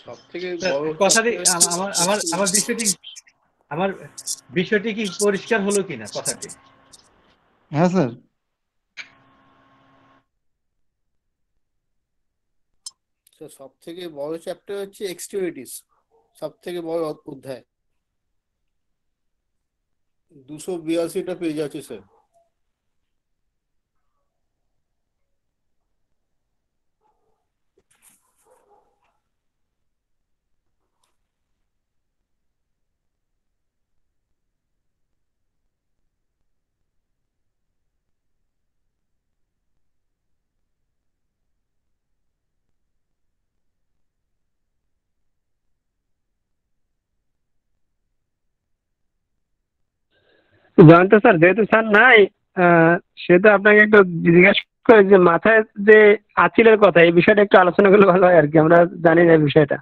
সব থেকে বড় কথাটি আমার বিষয়টি কি পরিষ্কার হলো কিনা কথাটি? হ্যাঁ স্যার। সব থেকে বড় চ্যাপ্টার হচ্ছে এক্সটিউরিটিস, সব থেকে বড় অধ্যায়, 282টা পেজ আছে স্যার। জানতো স্যার, যেহেতু স্যার নাই সেহেতু আপনাকে একটু জিজ্ঞাসা করে যে মাথায় যে আঁচিলের কথা, এই বিষয়টা একটু আলোচনা করলে ভালো হয় আর কি, আমরা জানি না বিষয়টা।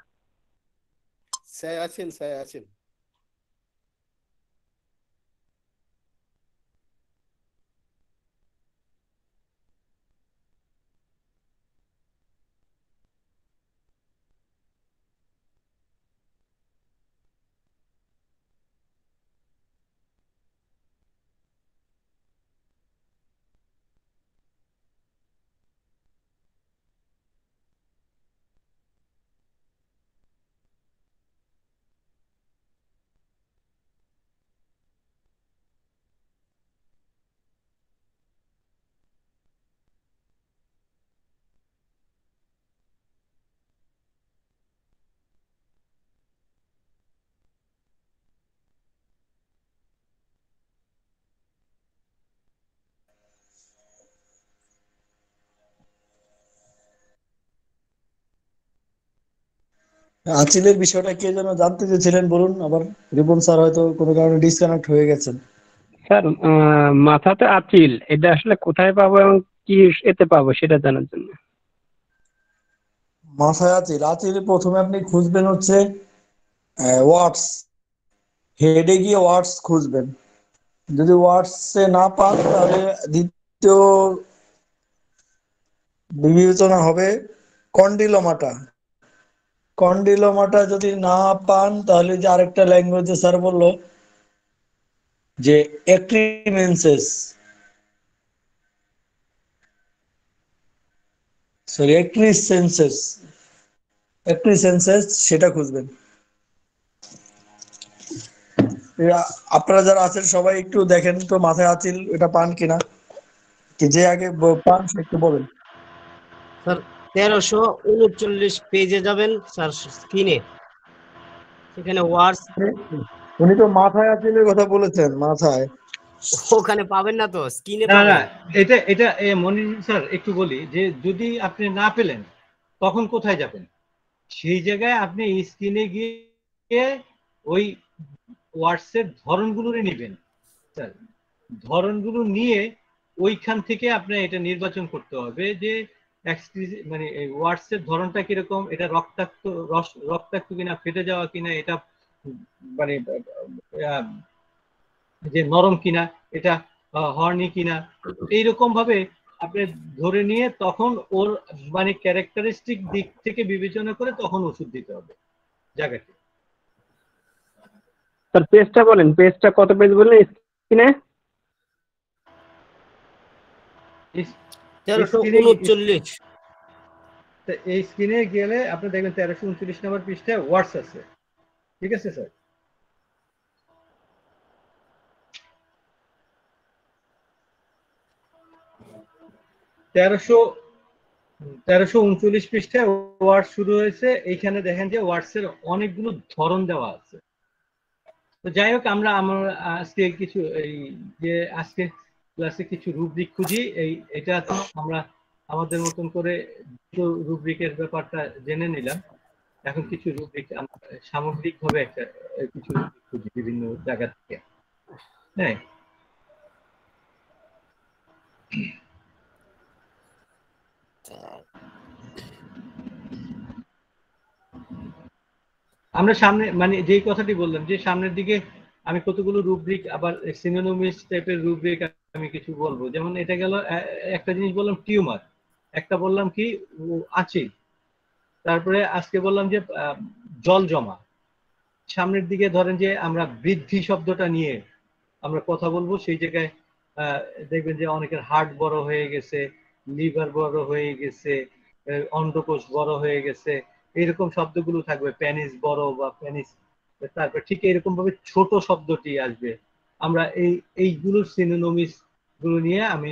স্যার আছেন, স্যার আছেন। আচিলের বিষয়টা কে যেন জানতে চেয়েছিলেন, বলুন আবার। রিপন স্যার হয়তো কোনো কারণে ডিসকানেক্ট হয়ে গেছেন। স্যার মাথাতে আঁচিল, এটা আসলে কোথায় পাবো এবং কি এতে পাবো সেটা জানার জন্য। মাথায় আচিল, আচিল প্রথমে আপনি খুঁজবেন হচ্ছে ওয়ার্ডস, হেডে গিয়ে ওয়ার্ডস খুঁজবেন। যদি ওয়ার্ডসে না পান তাহলে দ্বিতীয় বিবেচনা হবে কন্ডিলোমাটা। কন্ডিলোমাটা যদি না পান তাহলে যে আরেকটা ল্যাঙ্গুয়েজে স্যার বললো যে এক্রিমেন্সেস, সরি অ্যাক্রিসেন্সেস সেটা খুঁজবেন। আপনারা যারা আছেন সবাই একটু দেখেন তো মাথায় আচিল এটা পান কিনা, কি যে আগে পান সে একটু বলেন। স্যার 1339 পেজে যাবেন স্যার, স্ক্রিনে সেখানে ওয়ার্ডস উনি তো মাথায় আচিলের কথা বলেছেন, মাথায় ওখানে পাবেন না, তো স্ক্রিনে না না, পাবেন। এটা মনির স্যার একটু বলি যে যদি আপনি না পেলেন তখন কোথায় যাবেন? সেই জায়গায় আপনি স্ক্রিনে গিয়ে ওই ওয়ার্ডসের ধরনগুলো নেবেন স্যার, ধরনগুলো নিয়ে ওইখান থেকে আপনি এটা নির্বাচন করতে হবে যে মানে ওয়ার্ডসের ধরনটা কিরকম, এটা রক্তাক্ত কিনা, ফেটে যাওয়া কিনা, এটা মানে যে নরম কিনা, এটা হর্নি কিনা, এইরকম ভাবে আপনি ধরে নিয়ে তখন ওর মানে ক্যারেক্টারিস্টিক দিক থেকে বিবেচনা করে তখন ওষুধ দিতে হবে জায়গাতে। স্যার পেজটা বলেন, পেজটা কত পেজ বললেন স্ক্রিনে? 1339। এই স্ক্রিনে গেলে আপনি দেখবেন 1339 নম্বর পৃষ্ঠায় ওয়ার্ডস আছে, ঠিক আছে স্যার? তেরোশো 39 পৃষ্ঠায় ওয়ার্ড শুরু হয়েছে। এইখানে দেখেন যে ওয়ার্ডসের অনেকগুলো ধরন দেওয়া আছে। তো যাই হোক, আমরা আজকে কিছু এই যে আজকে ক্লাসে কিছু রুব্রিক খুঁজি, এটা আমরা আমাদের মতন করে রুব্রিকের ব্যাপারটা জেনে নিলাম। এখন কিছু রুব্রিক সামগ্রিকভাবে একটা কিছু রুব্রিক খুঁজি বিভিন্ন জায়গা থেকে। হ্যাঁ, আমরা সামনে মানে যেই কথাটি বললাম যে সামনের দিকে আমি কতগুলো রুব্রিক আবার সিনোনিমস টাইপের রুব্রিক আমি কিছু বলবো। যেমন এটা গেল একটা জিনিস বললাম টিউমার, একটা বললাম কি আঁচিল, তারপরে আজকে বললাম যে জল জমা। সামনের দিকে ধরেন যে আমরা বৃদ্ধি শব্দটা নিয়ে আমরা কথা বলবো, সেই জায়গায় দেখবেন যে অনেকের হার্ট বড় হয়ে গেছে, লিভার বড় হয়ে গেছে, অন্ডকোষ বড় হয়ে গেছে, এইরকম শব্দগুলো থাকবে, প্যানিস বড় বা প্যানিস। তারপর ঠিক এরকম ভাবে ছোট শব্দটি আসবে। আমরা এইগুলোর সিনোনিমস গুলো নিয়ে আমি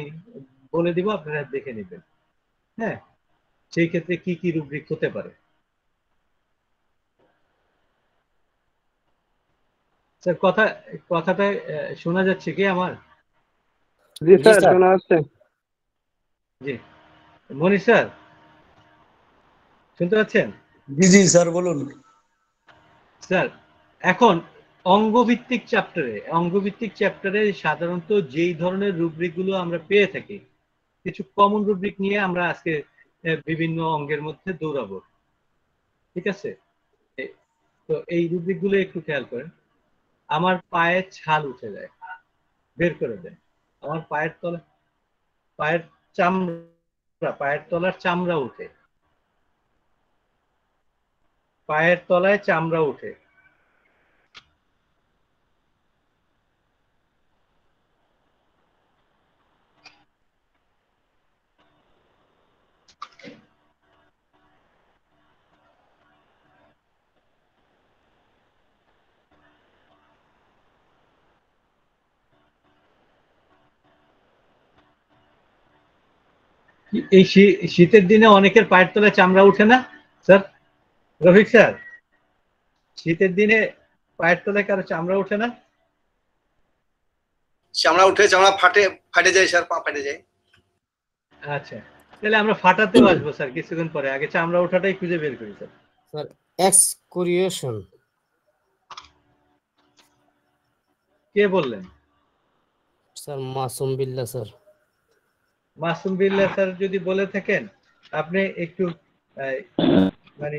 বলে দিব, আপনারা দেখে নেবেন। হ্যাঁ, সেই ক্ষেত্রে কি কি রুব্রিক হতে পারে। স্যার কথাটা শোনা যাচ্ছে কি আমার? জি স্যার শোনা যাচ্ছে। জি মনির স্যার শুনতে পাচ্ছেন? জি জি স্যার বলুন। স্যার এখন অঙ্গভিত্তিক চ্যাপ্টারে সাধারণত যেই ধরনের রুব্রিক গুলো আমরা পেয়ে থাকি, কিছু কমন রুব্রিক নিয়ে আমরা আজকে বিভিন্ন অঙ্গের মধ্যে দৌড়াবো, ঠিক আছে? তো এই রুব্রিক গুলো একটু খেয়াল করেন। আমার পায়ের ছাল উঠে যায়, বের করে দেন। আমার পায়ের তলার চামড়া উঠে, পায়ের তলায় চামড়া উঠে। এই শীতের দিনে অনেকের পায়ের তলায় চামড়া উঠে না স্যার? রফিক স্যার, শীতের দিনে পায়ের তলায় কারো চামড়া উঠে না? চামড়া উঠে, চামড়া ফাটে যায় স্যার, পা ফাটে যায়। আচ্ছা, তাহলে আমরা ফাটাতেও আসবো স্যার কিছুক্ষণ পরে, আগে চামড়া ওঠাটাই খুঁজে বের করি স্যার। স্যার এক্সকুরিয়েশন কে বললেন? Sir Masum Billah sir. Masum Billah sir যদি বলে থাকেন, আপনি একটু মানে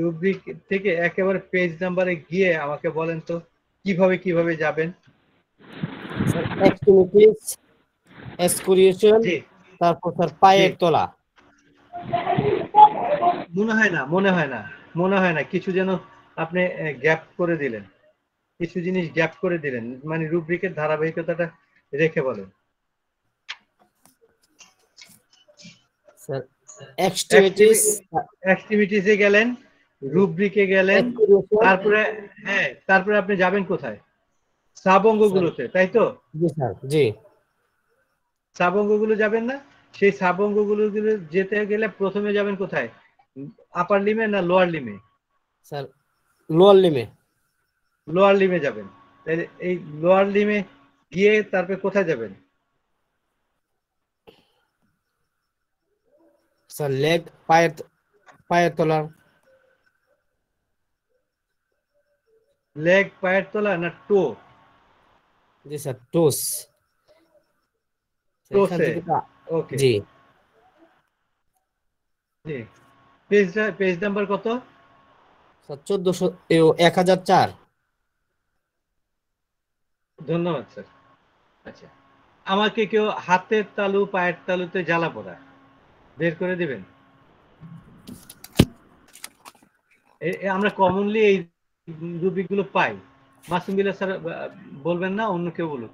রুব্রিক থেকে একেবারে পেজ নাম্বারে গিয়ে আমাকে বলেন তো কিভাবে যাবেন। অ্যাক্টিভিটিস এক্সকুরিয়েশন, তারপর স্যার পায়ের তলা। মনে হয় না কিছু যেন আপনি গ্যাপ করে দিলেন, কিছু জিনিস গ্যাপ করে দিলেন, মানে রুব্রিকের ধারাবাহিকতাটা রেখে বলেন। স্যার এক্সট্রিমিটিস এক্সট্রিমিটিসে গেলেন, রুব্রিকে গেলেন, তারপরে তারপরে আপনি যাবেন কোথায়? সাব অঙ্গগুলোতে, তাই তো? জি স্যার, জি। সাব অঙ্গগুলো যাবেন না? সেই সাব অঙ্গগুলো যেতে গেলে প্রথমে যাবেন কোথায়? আপার লিমে না লোয়ার লিমে? স্যার লোয়ার লিমে। লোয়ার লিমে যাবেন। তাহলে এই লোয়ার লিমে গিয়ে তারপরে কোথায় যাবেন? স্যার লেগ, পায়ের তলা। লেগ পায়ের তলা না টো? জি স্যার, টোস। টোসে, ওকে। জি জি, পেজ নাম্বার কত? স্যার 1004। ধন্যবাদ স্যার। আচ্ছা, আমাকে কেউ হাতের তালু পায়ের তালুতে জ্বালা পোড়া বের করে দিবেন? আমরা কমনলি এই রুবিকগুলো পাই। মাসুম বিল্লাহ স্যার বলবেন না, অন্য কেউ বলুক।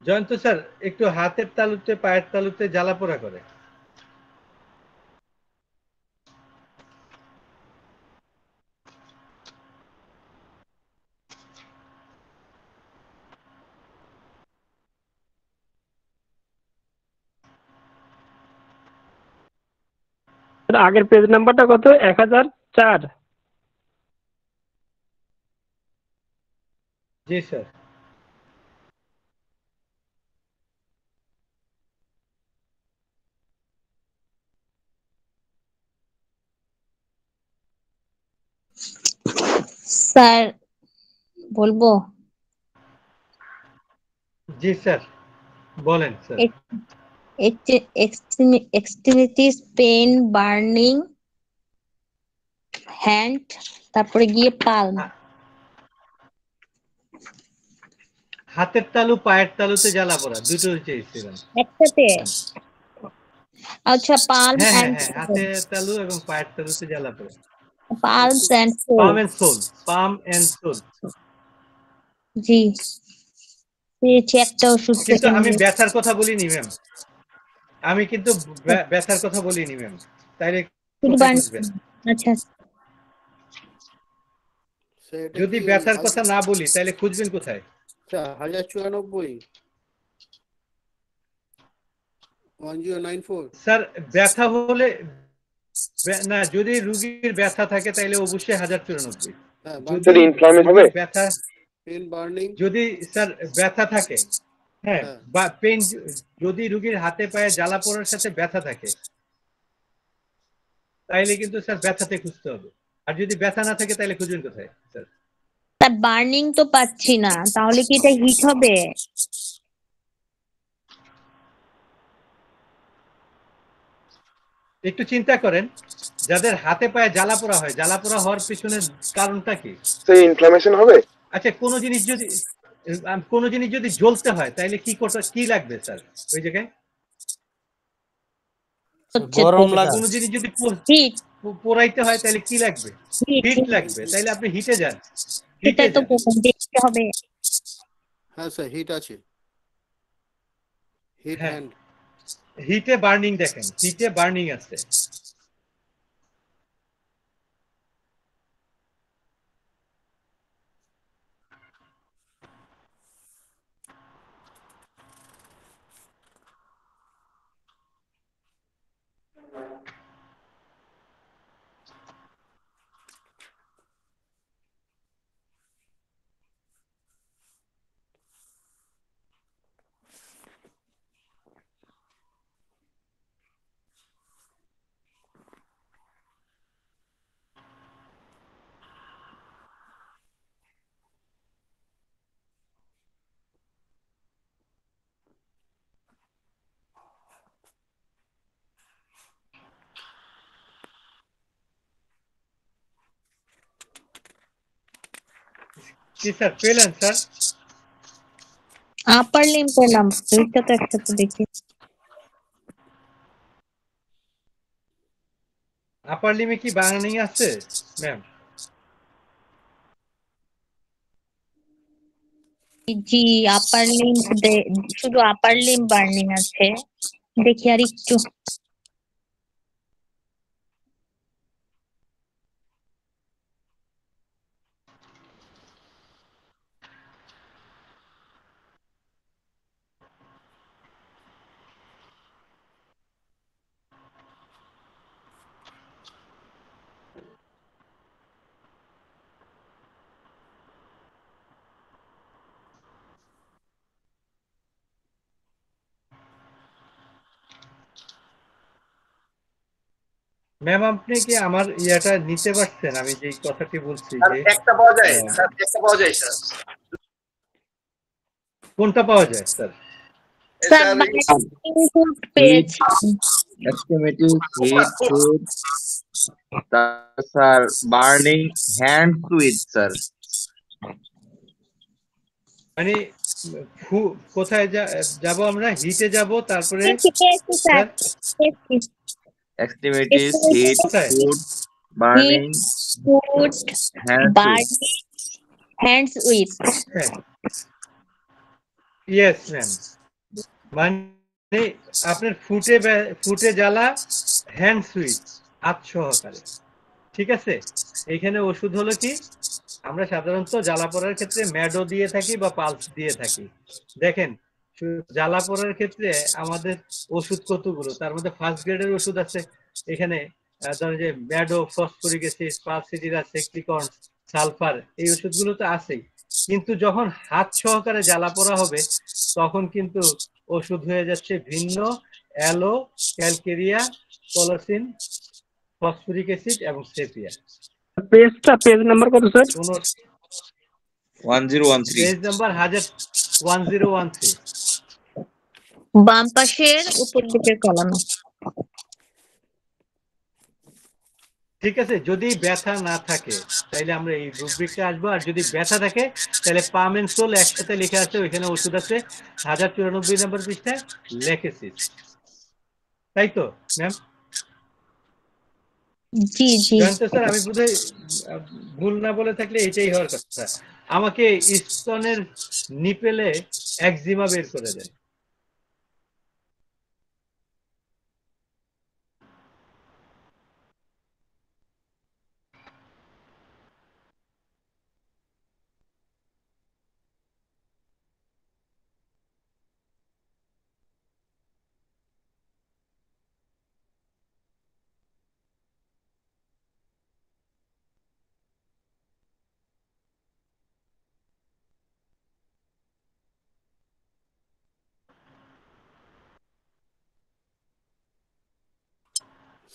জয়ন্ত স্যার একটু হাতের তালুতে পায়ের তালুতে জ্বালা পোড়া করে। আগের পেজ নাম্বারটা কত? 1004। জি স্যার। স্যার বলবো? জি স্যার, বলেন sir. Extremities pain, burning, hand, তারপরে গিয়ে পালম। হাতের তালু পায়ের তালুতে জ্বালা পোড়া দুটো চেয়েছিলাম একসাথে? আচ্ছা, পালম হ্যাঁ হ্যাঁ এন্ড হ্যাঁ, হাতের তালু এবং পায়ের তালুতে জ্বালা পোড়া। Palms and sole. Palm and sole, palm and sole. জি, পেয়েছি একটা ওষুধ কিন্তু থেকে আমি নিয়ে। ব্যথার কথা বলিনি ম্যাম, আমি কিন্তু ব্যথার কথা বলিনি ম্যাম। তাইলে কোথায় খুঁজবেন? আচ্ছা, সেটা যদি কি ওই ব্যথার কথা না বলি তাহলে খুঁজবেন কোথায়? 1094 1094। স্যার ব্যথা হলে না, যদি রুগীর ব্যথা থাকে তাহলে অবশ্যই 1094। হ্যাঁ, যদি ইনফ্লামেশন হবে? রুগীর ব্যথা, পেন বার্নিং। যদি স্যার ব্যথা থাকে, হ্যাঁ, হ্যাঁ। বা পেন, যদি রুগীর হাতে পায়ে জ্বালা পোড়ার সাথে ব্যথা থাকে তাইলে কিন্তু স্যার ব্যথাতে খুঁজতে হবে। আর যদি ব্যথা না থাকে তাহলে খুঁজবেন কোথায় স্যার? তার বার্নিং তো পাচ্ছি না, তাহলে কি এটা হিট হবে? একটু চিন্তা করেন, যাদের হাতে পায়ে জ্বালা পোড়া হয়, জ্বালা পোড়া হওয়ার পিছনে কারণটা কি? সেই ইনফ্লামেশন হবে? আচ্ছা, কোনো জিনিস যদি জ্বলতে হয় তাহলে কি লাগবে স্যার ওই জায়গায়? গরম লাগে। কোনো জিনিস যদি হিট। পোড়াইতে হয় তাহলে কি লাগবে? হিট লাগবে। তাইলে আপনি হিটে যান, হিটে সেটাই তো যান। দেখতে হবে। হ্যাঁ স্যার, হিট আছে, হিট হ্যাঁ, হ্যান্ড। হিটে বার্নিং দেখেন, হিটে বার্নিং আছে। কি স্যার পেলেন স্যার? আপার লিম পেলাম, দুইটা তো একসাথে দেখি। আপার লিমে কি বার্নিং আছে ম্যাম? জি আপার লিম, শুধু আপার লিম বার্নিং আছে। দেখি আর একটু। ম্যাম আপনি কি আমার ইয়াটা নিতে পারছেন? আমি যে কথাটি বলছি স্যার যে একটা পাওয়া যায়, স্যার একটা পাওয়া যায় স্যার। কোনটা পাওয়া যায় স্যার? স্যার ইনপুট পেয়েছি। Extremities heat foot sir burning hand switch sir. মানে কোথায় যাব আমরা? হিটে যাব, তারপরে পেয়েছি স্যার, পেয়েছি। Extremities heat foot burning foot hand burning hands with. Yes ma'am, মানে আপনার ফুটে জ্বালা হ্যান্ড সুইচ হাত সহকারে। ঠিক আছে, এইখানে ওষুধ হলো কি, আমরা সাধারণত জ্বালা পড়ার ক্ষেত্রে ম্যাডো দিয়ে থাকি বা পালস দিয়ে থাকি। দেখেন জ্বালা পড়ার ক্ষেত্রে আমাদের ওষুধ কতগুলো, তার মধ্যে ফার্স্ট গ্রেডের ওষুধ আছে এখানে, ধরেন যে ম্যাডো, ফসফরিক অ্যাসিড, পালসিটিরা, সেক্টিকন, সালফার, এই ওষুধগুলো তো আছেই। কিন্তু যখন হাত সহকারে জ্বালা পড়া হবে তখন কিন্তু ওষুধ হয়ে যাচ্ছে ভিন্ন, অ্যালো, ক্যালকেরিয়া, কলোসিন, ফসফরিক অ্যাসিড এবং সেপিয়া। পেজ নাম্বার কত স্যার? 1013। Page number 1013। বাম পাশের উপর দিকের কলামে। ঠিক আছে, যদি ব্যথা না থাকে তাহলে আমরা এই রুব্রিকটা আসবো, আর যদি ব্যথা থাকে তাহলে পাম এন্ড সোল একসাথে লেখা আছে, ওইখানে ওষুধ আছে 1094 নম্বর পৃষ্ঠায় লেখেছিস, তাই তো ম্যাম? জি জি স্যার আমি বোধহয় ভুল না বলে থাকলে এটাই হওয়ার কথা। আমাকে স্তনের নিপেলে একজিমা বের করে দেন।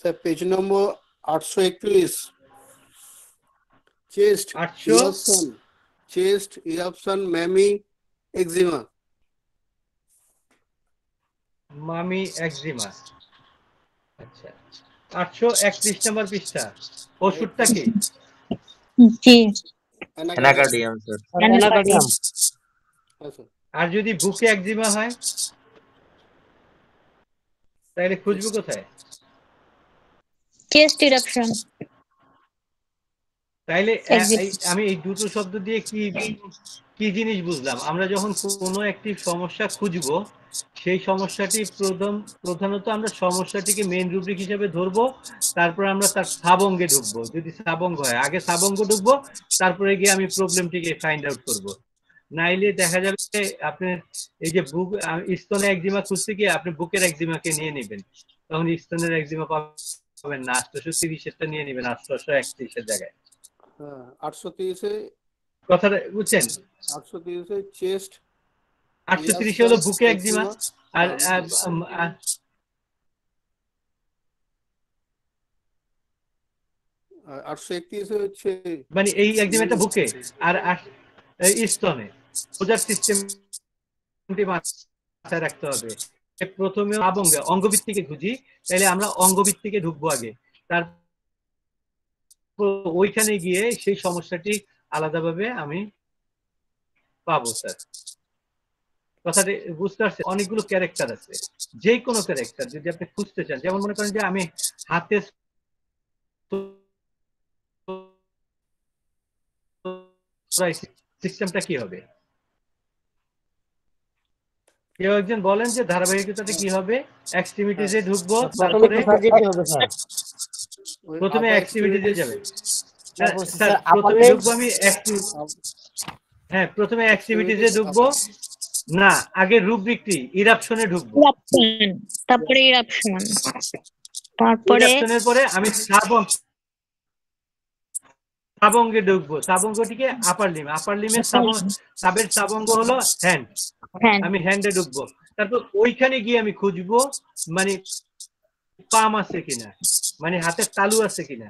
Sir page number 831, chest 800 eruption, chest eruption, mammae, eczema. Mammae eczema, আচ্ছা 831 নম্বর পৃষ্ঠা। ওষুধটা কি? জি অ্যানাকার্ডিয়াম স্যার। অ্যানাকার্ডিয়াম। আর যদি বুকে একজিমা হয় তাহলে খুঁজবো কোথায়? Chest eruption. তাইলে আমি এই দুটো শব্দ দিয়ে কি জিনিস বুঝলাম? আমরা যখন কোনো একটি সমস্যা খুঁজবো সেই সমস্যাটি প্রধানত আমরা সমস্যাটিকে মেইন রুব্রিক হিসেবে ধরবো, তারপরে আমরা তার সাবঙ্গে ঢুকবো। যদি সাবঙ্গ হয় আগে সাবঙ্গ ঢুকবো, তারপরে গিয়ে আমি প্রবলেমটিকে ফাইন্ড আউট করব। নাইলে দেখা যাবে আপনার এই যে বুক স্তনে একজিমা খুঁজতে গিয়ে আপনি বুকের একজিমাকে নিয়ে নেবেন, তখন স্তনের একজিমা পাবেন না। 830-এরটা নিয়ে নেবেন 831-এর জায়গায়। 830-এ কথাটা বুঝছেন? 830-এ চেস্ট, 830 হলো বুকে একজিমা, আর 831-এ হচ্ছে মানে এই একজিমাটা বুকে আর স্তনে। বোঝার সিস্টেমটি মাথায় রাখতে হবে। প্রথমে সাবঙ্গে অঙ্গভিত্তিকে খুঁজি, তাহলে আমরা অঙ্গভিত্তিকে ঢুকবো আগে, তারপর ওইখানে গিয়ে সেই সমস্যাটি আলাদাভাবে আমি পাবো স্যার। কথাটি বুঝতে পারছেন? অনেকগুলো ক্যারেক্টার আছে, যে কোনো ক্যারেক্টার যদি আপনি খুঁজতে চান, যেমন মনে করেন যে আমি হাতে সিস্টেমটা কি হবে? কেউ একজন বলেন যে ধারাবাহিকতাটা কি হবে? এক্সট্রিমিটিজে ঢুকবো, তারপরে প্রথমে এক্সট্রিমিটিজে যাবে। স্যার প্রথমে ঢুকবো আমি হ্যাঁ, প্রথমে এক্সট্রিমিটিজে ঢুকবো না, আগে রুব্রিকটি ইরাপশনে ঢুকবো, তারপরে ইরাপশন, তারপরে ইরাপশনের পরে আমি সাবঙ্গে ঢুকবো, সাবঙ্গটিকে আপার লিম, আপার লিমের সাবের সাবঙ্গ হলো হ্যান্ড, আমি হ্যান্ডে ঢুকবো। তারপর ওইখানে গিয়ে আমি খুঁজবো মানে পাম আছে কিনা, মানে হাতের তালু আছে কিনা,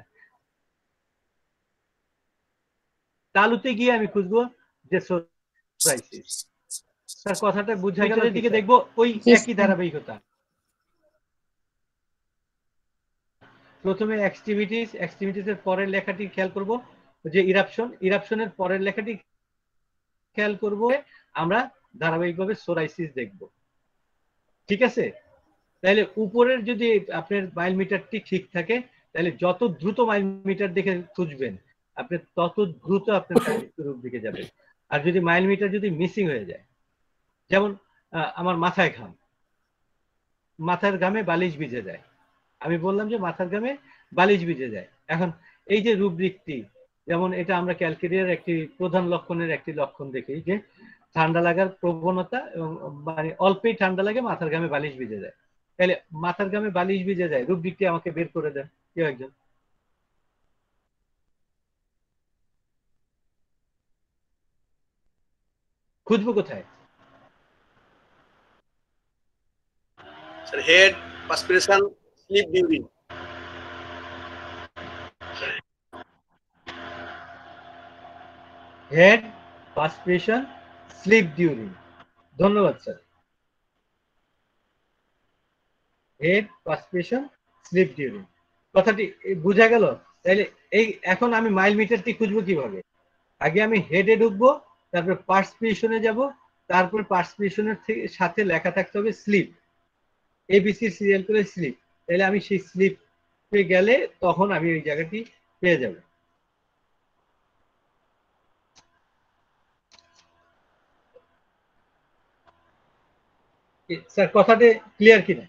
তালুতে গিয়ে আমি খুঁজবো যে সোরাইসিস। তার কথাটা বুঝা গেল? দিকে দেখবো ওই একই ধারাবাহিকতা। প্রথমে এক্সট্রিমিটিসের পরের লেখাটি খেয়াল করব যে ইরাপশন, ইরাপশনের পরের লেখাটি খেয়াল করব, আমরা ধারাবাহিকভাবে সোরাইসিস দেখব। ঠিক আছে? তাহলে উপরের যদি আপনার মাইল মিটারটি ঠিক থাকে, তাহলে যত দ্রুত মাইল মিটার দেখে খুঁজবেন আপনি তত দ্রুত আপনার রূপ দিকে যাবেন। আর যদি মাইল মিটার যদি মিসিং হয়ে যায়, যেমন আমার মাথায় ঘাম, মাথার ঘামে বালিশ ভিজে যায়, আমি বললাম যে মাথার ঘামে বালিশ ভিজে যায়। এখন এই যে রুব্রিকটি, যেমন এটা আমরা ক্যালকেরিয়ার একটি প্রধান লক্ষণের একটি লক্ষণ দেখি যে ঠান্ডা লাগার প্রবণতা, এবং মানে অল্পেই ঠান্ডা লাগে, মাথার ঘামে বালিশ ভিজে যায়। তাহলে মাথার ঘামে বালিশ ভিজে যায়, রুব্রিকটি আমাকে বের করে দেন কেউ একজন। খুঁজবো কোথায়? Sir head, perspiration, sleep during. Head, perspiration, sleep during. ধন্যবাদ sir. Head, perspiration, sleep during, কথাটি বোঝা গেল? তাহলে এই এখন আমি মাইল মিটারটি খুঁজবো কিভাবে? আগে আমি হেডে ঢুকবো, তারপর পার্সপিরেশনে যাব, তারপর পার্সপিরেশনের সাথে লেখা থাকতে হবে স্লিপ, এবিসি সিরিয়াল করে স্লিপ। তাহলে আমি সেই স্লিপে গেলে তখন আমি ওই জায়গাটি পেয়ে যাব। স্যার কথাটি ক্লিয়ার কিনা?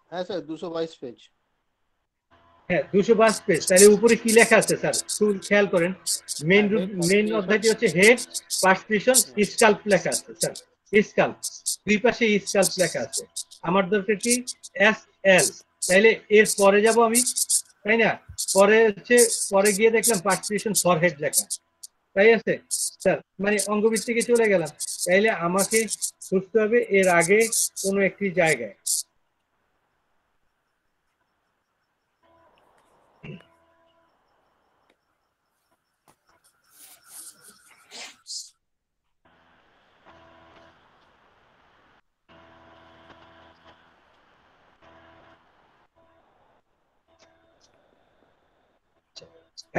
হ্যাঁ স্যার, 222 পেজ। হ্যাঁ 222 পেজ। তাহলে উপরে কি লেখা আছে স্যার একটু খেয়াল করেন। মেইন অধ্যায়টি হচ্ছে হেড, পার্সপিরেশন, স্কাল্প লেখা আছে স্যার, স্কাল্প দুই পাশে স্কাল্প লেখা আছে। আমার দরকার কি এস এল, তাহলে এর পরে যাব আমি, তাই না? পরে হচ্ছে পরে গিয়ে দেখলাম পার্সপিরেশন ফরহেড লেখা, তাই আছে স্যার, মানে অঙ্গভিত্তিকে চলে গেলাম। তাইলে আমাকে খুঁজতে হবে এর আগে কোনো একটি জায়গায়।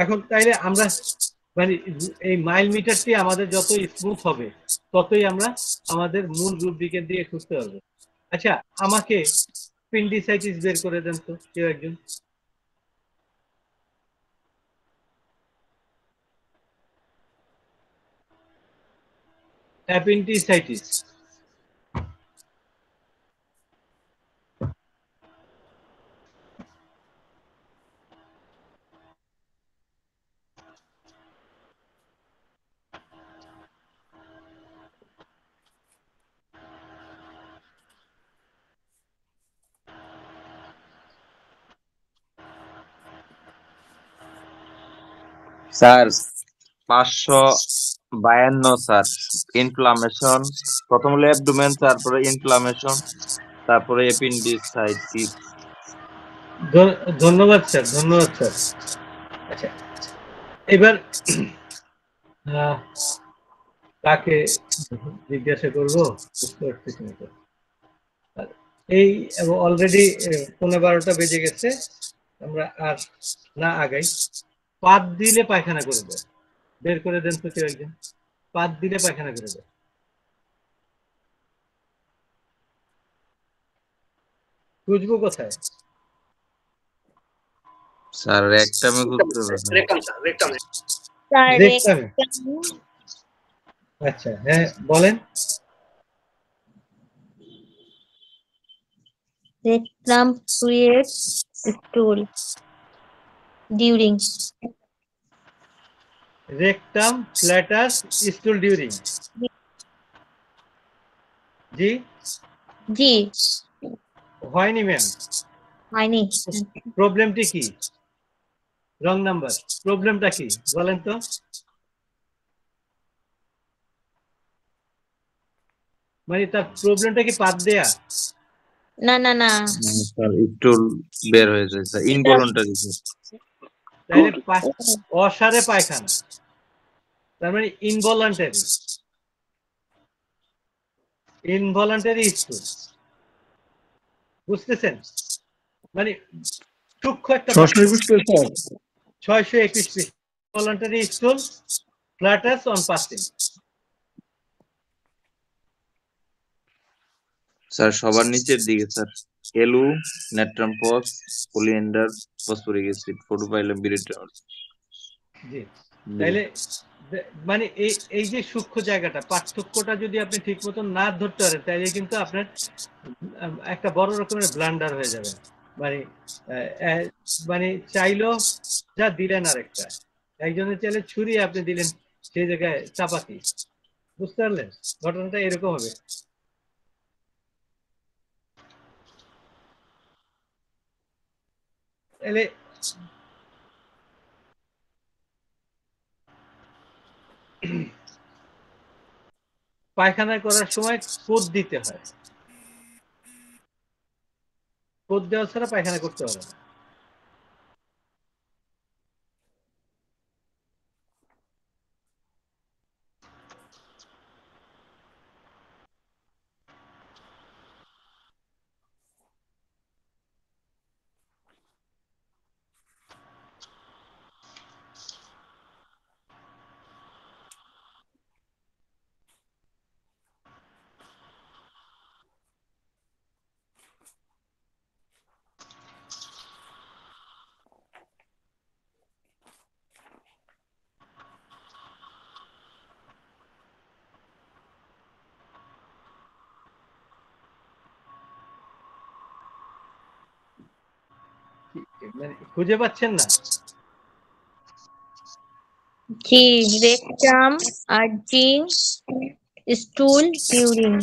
এখন তাইলে আমরা মানে এই মাইল মিটারটি আমাদের যত স্মুথ হবে ততই আমরা আমাদের মূল রুব্রিকের দিকে খুঁজতে পারবো। আচ্ছা আমাকে অ্যাপেন্ডিসাইটিস বের করে দেন তো কেউ একজন। Appendicitis, sir 552 sir. ইনফ্লামেশন, প্রথম হলো অ্যাবডোমেন, তারপরে ইনফ্লামেশন, তারপরে অ্যাপেন্ডিসাইটিস। ধন্যবাদ স্যার, ধন্যবাদ স্যার। আচ্ছা এবার কাকে জিজ্ঞাসা করবো বুঝতে পারতেছি না তো। এই অলরেডি 11:15 বেজে গেছে, আমরা আর না আগাই। পাত দিলে পায়খানা করবে, বের করে দেন তো কেউ একজন। পাত দিলে পায়খানা করে দেয়? খুঁজবো কোথায়? স্যার রেকটামে খুঁজতে হবে না। Rectum sir, rectum. স্যার রেকটামে? আচ্ছা, হ্যাঁ বলেন। rectum creates stool during. Rectum flatus stool during. জি জি হয়নি ম্যাম। হয়নি। প্রবলেমটি কি? Wrong number. প্রবলেমটা কি বলেন তো? মানে তার প্রবলেমটা কি পাত দেয়া? না না না, স্যার স্টুল বের হয়েছে স্যার, ইনভলন্টারি। তাহলে অসারে পায়খানা, তার মানে ইনভলান্টারি। ইনভলান্টারি স্টুল, বুঝতেছেন? মানে সূক্ষ্ম একটা 621 স্যার। 621 পৃষ্ঠা। Involuntary স্টুল ফ্ল্যাটাস on passing. স্যার সবার নিচের দিকে স্যার, এলু, নেট্রাম পস, পলিএন্ডার, ফসফরিক অ্যাসিড, ফটোফাইলাম বিরিটার। জি, তাইলে মানে এই যে সূক্ষ্ম জায়গাটা, পার্থক্যটা যদি আপনি ঠিক মতন না ধরতে পারেন, তাইলে কিন্তু আপনার একটা বড় রকমের ব্লান্ডার হয়ে যাবে। মানে মানে চাইলো যা দিলেন আরেকটা, একজনের চাইলে ছুরি, আপনি দিলেন সেই জায়গায় চাপাতি। বুঝতে পারলেন? ঘটনাটা এরকম হবে। তাহলে পায়খানা করার সময় কোদ দিতে হয়। কোদ দেওয়া ছাড়া পায়খানা করতে হবে না। মানে খুঁজে পাচ্ছেন না? জি, rectum urging stool during.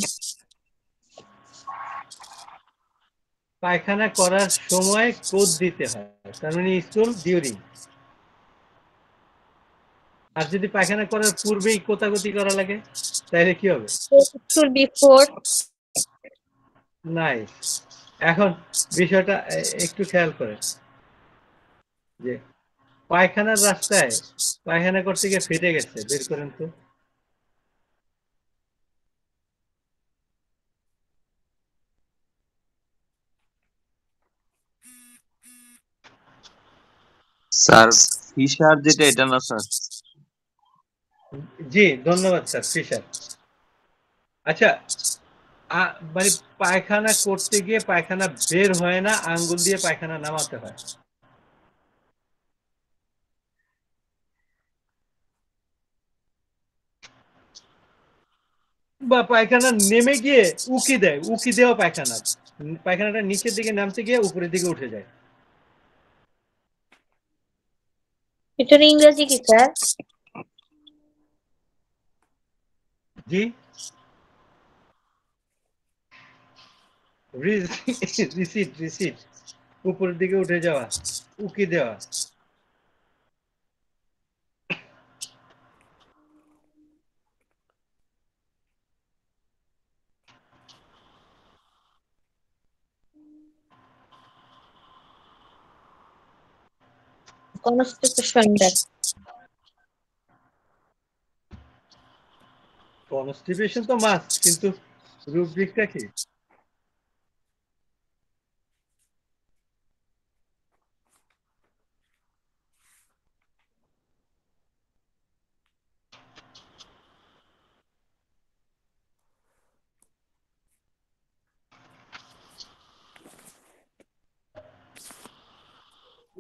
পায়খানা করার সময় কোদ দিতে হয়, তার মানে স্টুল ডিউরিং। আর যদি পায়খানা করার পূর্বেই কোতাগতি করা লাগে, তাহলে কি হবে? Stool before. নাইস। এখন বিষয়টা একটু খেয়াল করেন যে পায়খানার রাস্তায় পায়খানা করতে গিয়ে ফেটে গেছে, বের করেন তো। স্যার ফিশার যেটা, এটা না স্যার? জি ধন্যবাদ স্যার, ফিশার। আচ্ছা, মানে পায়খানা করতে গিয়ে পায়খানা বের হয় না, আঙ্গুল দিয়ে পায়খানা নামাতে হয়। বা পায়খানা নেমে গিয়ে উকি দেয়, উকি দেওয়া পায়খানা, পায়খানাটা নিচের দিকে নামতে গিয়ে উপরের দিকে উঠে যায়। এটার ইংরেজি কি স্যার? জি রিসিট, রিসিট, উপরের দিকে উঠে যাওয়া, উকি দেওয়া। Constipation that. কনস্টিপেশন তো মাস্ট, কিন্তু রুব্রিকটা কি?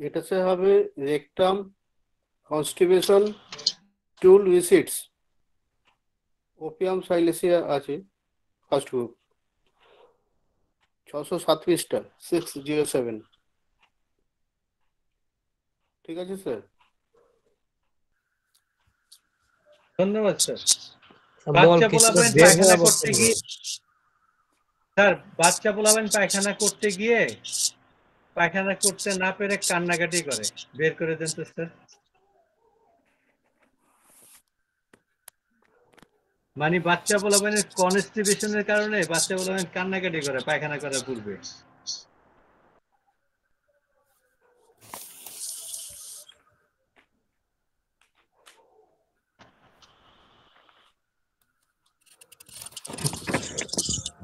এটাতে হবে রেকটাম কনস্টিপেশন স্টুল ভিজিটস ওপিয়াম সাইলেসিয়া আছে ফার্স্ট গ্রুপ 607 পৃষ্ঠা 607 ঠিক আছে স্যার ধন্যবাদ স্যার। বল বাচ্চা কিছু পোলাপাইন বের পায়খানা হয়ে করতে গিয়ে স্যার বাচ্চা পোলাপাইন পায়খানা করতে গিয়ে পায়খানা করতে না পেরে কান্নাকাটি করে, বের করে দেন তো স্যার। মানে বাচ্চা পোলাপাইনের কনস্টিপেশনের কারণে বাচ্চা পোলাপাইন কান্নাকাটি করে পায়খানা করার পূর্বে।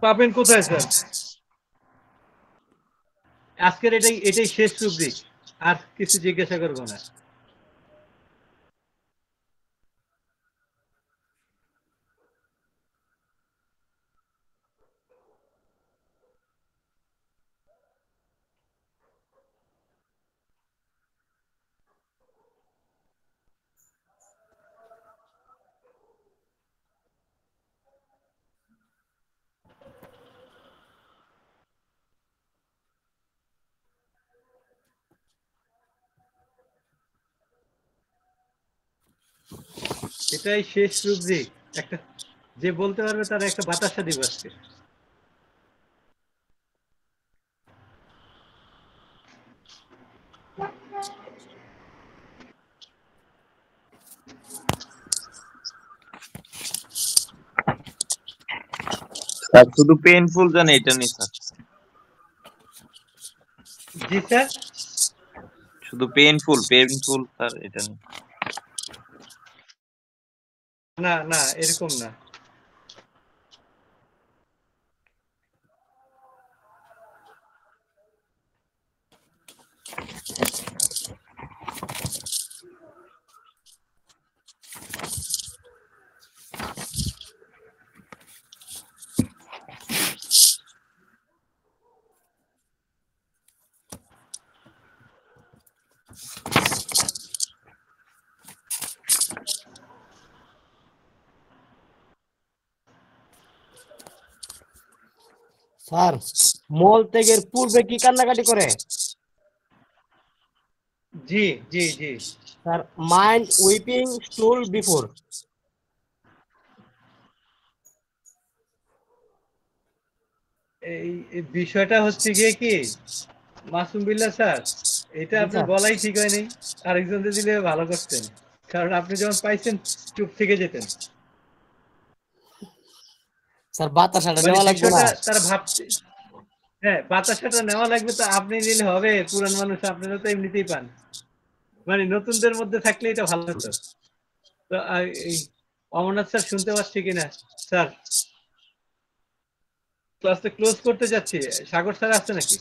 পাবেন কোথায় স্যার? আজকের এটাই শেষ রুব্রিক, আর কিছু জিজ্ঞাসা করবো না। এটাই শেষ রুব্রিক। একটা যে বলতে পারবে তার একটা বাতাসা দিব আজকে। স্যার শুধু পেইনফুল জানে এটা নেই স্যার। জি স্যার, শুধু পেইনফুল স্যার এটা নেই। না না এরকম না। স্যার মল ত্যাগের পূর্বে কি কান্নাকাটি করে? জি জি জি sir mind weeping stool before. এই বিষয়টা হচ্ছে গিয়ে কি মাসুম বিল্লাহ স্যার, এটা আপনি বলাই ঠিক হয়নি, আরেকজনকে দিলে ভালো করতেন, কারণ আপনি যখন পাইছেন চুপ থেকে যেতেন। স্যার বাতাসাটা নেওয়া লাগবে না? তারা ভাবছে হ্যাঁ বাতাসাটা নেওয়া লাগবে, তো আপনি নিলে হবে? পুরান মানুষ আপনারা তো এমনিতেই পান, মানে নতুনদের মধ্যে থাকলে এটা ভালো হতো। তো এই অমরনাথ স্যার শুনতে পাচ্ছি কিনা স্যার? ক্লাসটা ক্লোজ করতে যাচ্ছি। সাগর স্যার আছে নাকি?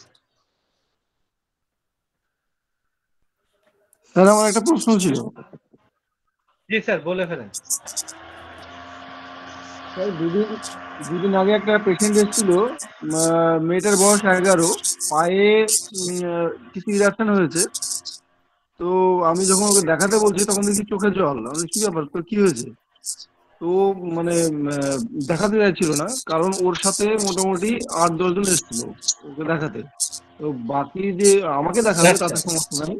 স্যার আমার একটা প্রশ্ন ছিল। জি স্যার বলে ফেলেন। স্যার দুদিন আগে একটা পেশেন্ট এসেছিল, মেয়েটার বয়স 11, পায়ে কিছু ইরাকশন হয়েছে। তো আমি যখন ওকে দেখাতে বলছি তখন দেখি চোখে জল। আমি কি ব্যাপার, তোর কি হয়েছে? তো মানে দেখাতে চাইছিল না, কারণ ওর সাথে মোটামুটি 8-10 জন এসেছিল ওকে দেখাতে। তো বাকি যে আমাকে দেখাবে তাতে সমস্যা নাই,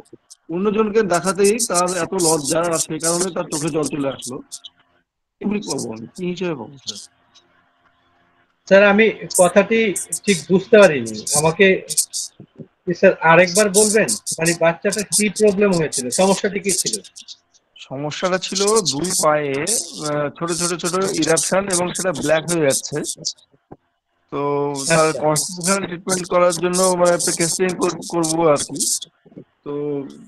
অন্যজনকে দেখাতেই তার এত লজ্জা, আর সেই কারণে তার চোখে জল চলে আসলো। এমনি পাবো আমি কি হিসেবে পাবো স্যার? স্যার আমি কথাটি ঠিক বুঝতে পারিনি, আমাকে স্যার আরেকবার বলবেন? মানে বাচ্চাটা কি প্রবলেম হয়েছিল, সমস্যাটি কি ছিল? সমস্যাটা ছিল 2 পায়ে ছোট ছোট ছোট ইরাপশন, এবং সেটা ব্ল্যাক হয়ে যাচ্ছে। তো তার কনস্টিটিউশনাল ট্রিটমেন্ট করার জন্য মানে একটা কেসিং করবো আর কি। তো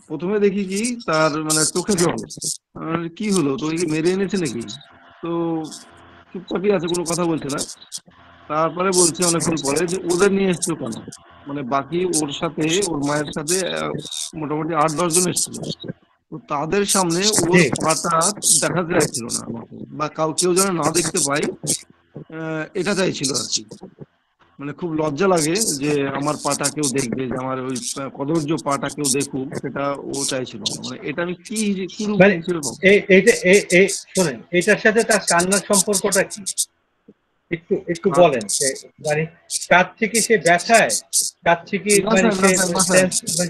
প্রথমে দেখি কি তার মানে চোখে জল। কি হলো, তো কি মেরে এনেছে নাকি? তো চুপচাপই আছে, কোনো কথা বলছে না। তারপরে বলছে অনেকক্ষণ পরে যে ওদের নিয়ে এসছো কেন? মানে বাকি ওর সাথে ওর মায়ের সাথে মোটামুটি 8-10 জন এসেছিল। তো তাদের সামনে ওর পাটা দেখাতে চাইছিল না আমাকে, বা কেউ যেন না দেখতে পাই, এটা চাইছিল আর কি। মানে খুব লজ্জা লাগে যে আমার পাটা কেউ দেখবে, যে আমার ওই কদর্য পাটা কেউ দেখুক, সেটা ও চাইছিল না। মানে এটা আমি কি রূপ মানে হিসেবে পাবো? শোনেন, এটার সাথে তার কান্নার সম্পর্কটা কি একটু একটু আর বলেন। মানে কাঁদছে কি সে ব্যথায়, কাঁদছে কি না মানে স্যার, সে না স্যার, না স্যার,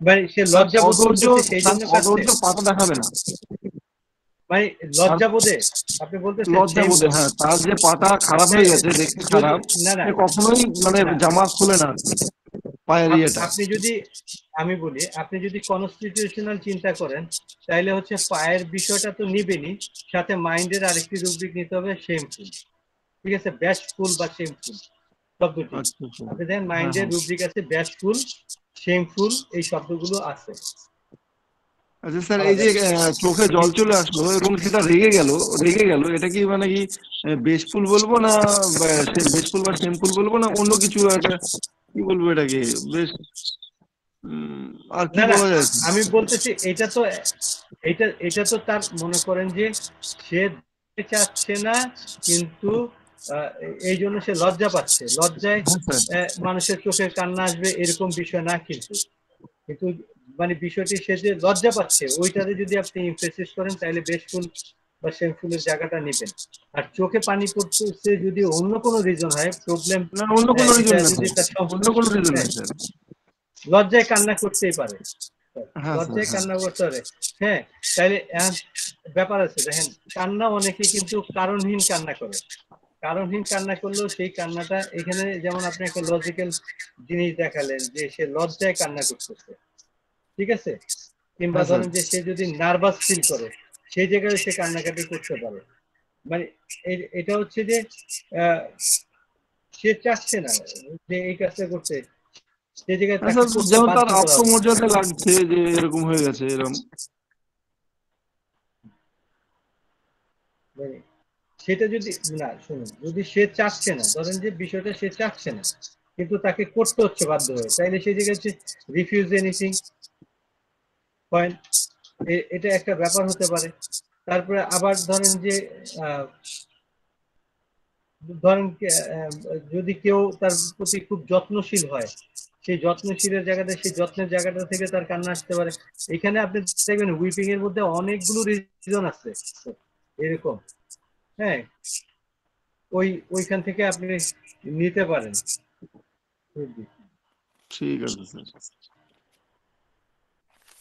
মানে সে তার লজ্জা বোধ কদর্য, করতেছে সেই তার জন্য কাঁদছে, কদর্য পাতা দেখাবে না। মানে তার লজ্জা বোধে আপনি বলতেছেন লজ্জা বোধে, হ্যাঁ, তার যে পাটা খারাপ হয়ে গেছে, দেখতে যদি খারাপ, না না সে কখনোই মানে না জামা খুলে না পায়ের ইয়েটা। আপনি যদি, আমি বলি, আপনি যদি কনস্টিটিউশনাল চিন্তা করেন তাইলে হচ্ছে পায়ের বিষয়টা তো নিবেনই, সাথে মাইন্ডের আরেকটি রুব্রিক নিতে হবে, শেমফুল। ঠিক আছে, ব্যাশফুল বা শেমফুল শব্দটি আচ্ছা আচ্ছা, আপনি দেখেন হ্যাঁ মাইন্ডের হ্যাঁ। রুব্রিক আছে, ব্যাশফুল, শেমফুল, এই শব্দগুলো আছে আচ্ছা স্যার, এই আলাদা। যে চোখে জল চলে আসলো এবং সেটা রেগে গেল, এটা কি মানে কি বেশফুল বলবো না, বেশফুল বা শেমফুল বলবো না, অন্য কিছু একটা কি বলবো এটাকে, বেশ আর কি না না বলা যায়? আমি বলতেছি এটা তো তার মনে করেন যে সে চাচ্ছে না, কিন্তু এই জন্য সে লজ্জা পাচ্ছে, লজ্জায় হ্যাঁ স্যার, মানুষের চোখে কান্না আসবে এরকম বিষয় না, কিন্তু কিন্তু মানে বিষয়টি সে যে লজ্জা পাচ্ছে ওইটাতে যদি আপনি ইমফেসিস করেন তাহলে বেশফুল বা শেমফুলের জায়গাটা নেবেন। আর চোখে পানি পড়তেছে যদি অন্য কোনো রিজন হয় প্রবলেম, না অন্য কোনো রিজন এটা না যদি স্যার, তার অন্য কোনো রিজন নেই স্যার। লজ্জায় কান্না করতেই পারে, হ্যাঁ স্যার, লজ্জায় হ্যাঁ কান্না করতে পারে, হ্যাঁ, তাইলে ব্যাপার আছে। দেখেন কান্না অনেকে কিন্তু কারণহীন কান্না করে, কারণহীন কান্না করলেও সেই কান্নাটা এখানে, যেমন আপনি একটা লজিক্যাল জিনিস দেখালেন যে সে লজ্জায় কান্না করতেছে, ঠিক আছে, কিংবা হ্যাঁ স্যার, ধরেন যে সে যদি নার্ভাস ফিল করে সেই জায়গায় সে কান্নাকাটি করতে পারে। মানে এটা হচ্ছে যে সে চাচ্ছে না যে এই কাজটা করতে, সেই জায়গায় হ্যাঁ তাকে স্যার, করতে যেমন তার বাধ্য করা হচ্ছে। আত্মমর্যাদা লাগছে যে এরকম হয়ে গেছে এরকম। মানে সেটা যদি না, শুনুন, যদি সে চাচ্ছে না, ধরেন যে বিষয়টা সে চাচ্ছে না কিন্তু তাকে করতে হচ্ছে বাধ্য হয়ে, তাইলে সেই জায়গায় হচ্ছে রিফিউজ এনিথিং পয়েন্ট, এটা একটা ব্যাপার হতে পারে। তারপরে আবার ধরেন যে ধরেন যদি কেউ তার প্রতি খুব যত্নশীল হয়, সেই যত্নশীলের জায়গাটা, সেই যত্নের জায়গাটা থেকে তার কান্না আসতে পারে। এখানে আপনি দেখবেন উইপিং এর মধ্যে অনেকগুলো রিজন আছে এরকম, হ্যাঁ, ওইখান থেকে আপনি নিতে পারেন। ঠিক আছে স্যার।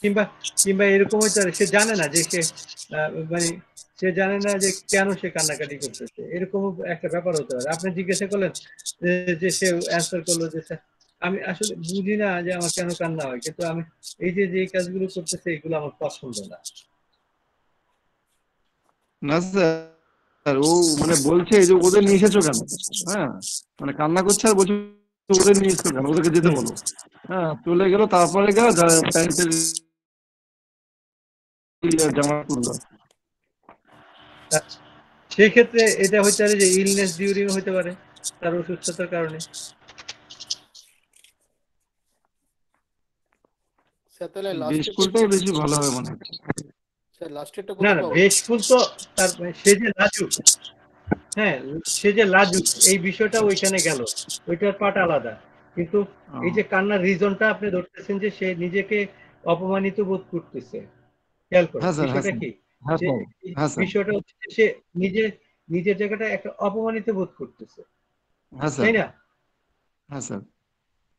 কিংবা কিংবা এরকম হইতে পারে সে জানে না যে সে মানে সে জানে না যে কেন সে কান্নাকাটি করতেছে, এরকম একটা ব্যাপার হতে পারে। আপনি জিজ্ঞাসা করলেন যে সে অ্যান্সার করলো যে স্যার আমি আসলে বুঝি না যে আমার কেন কান্না হয়, কিন্তু আমি এই যে কাজগুলো করতেছে এগুলো আমার পছন্দ না। না স্যার, ও মানে বলছে যে ওদের নিয়ে এসেছো কেন, হ্যাঁ, মানে কান্না করছে আর বলছে ওদের নিয়ে এসেছো কেন, ওদেরকে যেতে বলো। হ্যাঁ, চলে গেল, তারপরে গেল প্যান্টের জামা তুললো। সেক্ষেত্রে এটা হইতে পারে যে ইলনেস ডিউরিং হইতে পারে, তার অসুস্থতার কারণে। স্যার তাহলে বেশফুলটাই বেশি ভালো হবে মনে হচ্ছে। স্যার লাস্টেরটা না কোথায় না পাবো? বেশফুল তো তার সে যে লাজুক, হ্যাঁ, সে যে লাজুক এই বিষয়টা ওইখানে গেল, ওইটার পার্ট আলাদা। কিন্তু এই যে কান্নার রিজনটা আপনি ধরতেছেন যে সে নিজেকে অপমানিত বোধ করতেছে, খেয়াল করেন হ্যাঁ স্যার, হ্যাঁ বিষয়টা স্যার, কি, হ্যাঁ সে স্যার, হ্যাঁ স্যার, বিষয়টা হচ্ছে সে নিজে নিজের জায়গাটা একটা অপমানিত বোধ করতেছে, হ্যাঁ স্যার, তাই না? হ্যাঁ স্যার,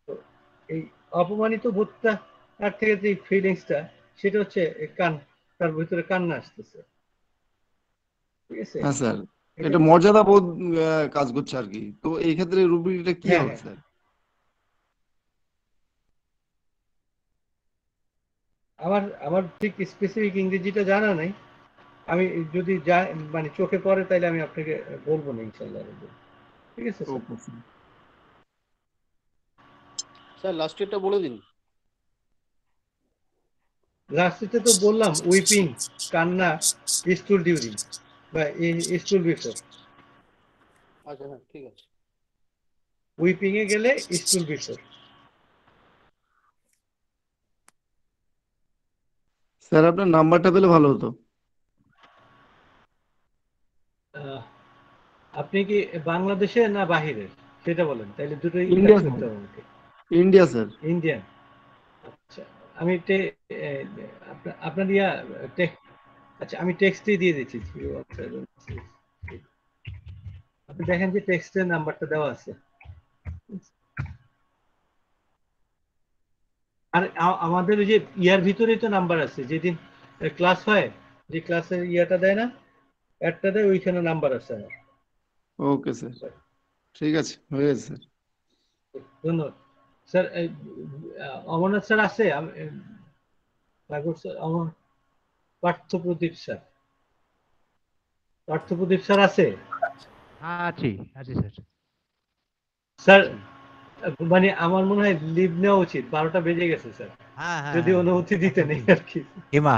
তো এই অপমানিত বোধটা, তার থেকে যে ফিলিংসটা, সেটা হচ্ছে তার ভিতরে কান্না আসতেছে, ঠিক আছে। হ্যাঁ স্যার, এটা মর্যাদা বোধ কাজ করছে আর কি। তো এই ক্ষেত্রে রুব্রিকটা কি হ্যাঁ হবে হ্যাঁ, স্যার? আমার আমার ঠিক স্পেসিফিক ইংরেজিটা জানা নাই, আমি যদি মানে চোখে পড়ে তাহলে আমি আপনাকে বলবো না ইনশাল্লাহ, ঠিক আছে স্যার। Okay sir. স্যার লাস্টেরটা বলে দিন। লাস্টে তো বললাম উইপিং, কান্না, স্টুল ডিউরিং বা স্টুল বিফোর। আচ্ছা হ্যাঁ ঠিক আছে। উইপিং এ গেলে স্টুল বিফোর। স্যার আপনার নাম্বারটা পেলে ভালো হতো। আপনি কি বাংলাদেশে না বাহিরের? সেটা বলেন, তাহলে দুটোই ইন্ডিয়া কাজ স্যার, করতে হবে আমাকে। India sir. ইন্ডিয়ান, আচ্ছা আমি আপনার আচ্ছা আমি টেক্সটই দিয়ে দিচ্ছি। আপনি দেখেন যে টেক্সটের নাম্বারটা দেওয়া আছে। আর আমাদের ওই যে ইয়ার ভিতরেই তো নাম্বার আছে, যেদিন ক্লাস হয়, যে ক্লাসের ইয়াটা দেয় না, অ্যাডটা দেয়, ওইখানে নাম্বার আছে আমার। ওকে স্যার, ঠিক আছে, হয়ে গেছে স্যার। ধন্যবাদ স্যার। অমরনাথ স্যার আছে? পার্থপ্রদীপ স্যার, পার্থপ্রদীপ স্যার আছে? আছি আছি স্যার। স্যার মানে আমার মনে হয় লিভ নেওয়া উচিত, 12টা বেজে গেছে স্যার, যদি অনুমতি দিতেন আর কি। হিমা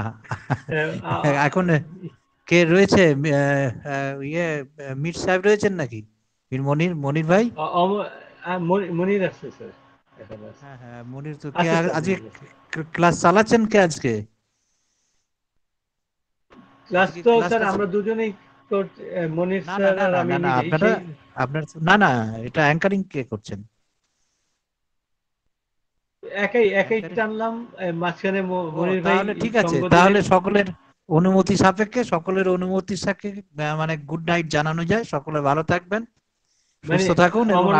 এখন কে রয়েছে? ইয়ে মির সাহেব রয়েছেন নাকি? মনির ভাই? মনির আছে স্যার। হ্যাঁ হ্যাঁ, মনির তো কে আজকে ক্লাস চালাচ্ছেন কে আজকে? ক্লাস তো স্যার আমরা দুজনেই, মনির স্যার আর আমি মিলে। আপনার না এটা অ্যাঙ্কারিং কে করছেন? একাই টানলাম, মাঝখানে মনির ভাই। তাহলে ঠিক আছে, তাহলে সকলের অনুমতি সাপেক্ষে, সকলের অনুমতির সাপেক্ষে মানে গুড নাইট জানানো যায়। সকলে ভালো থাকবেন, সুস্থ থাকুন এবং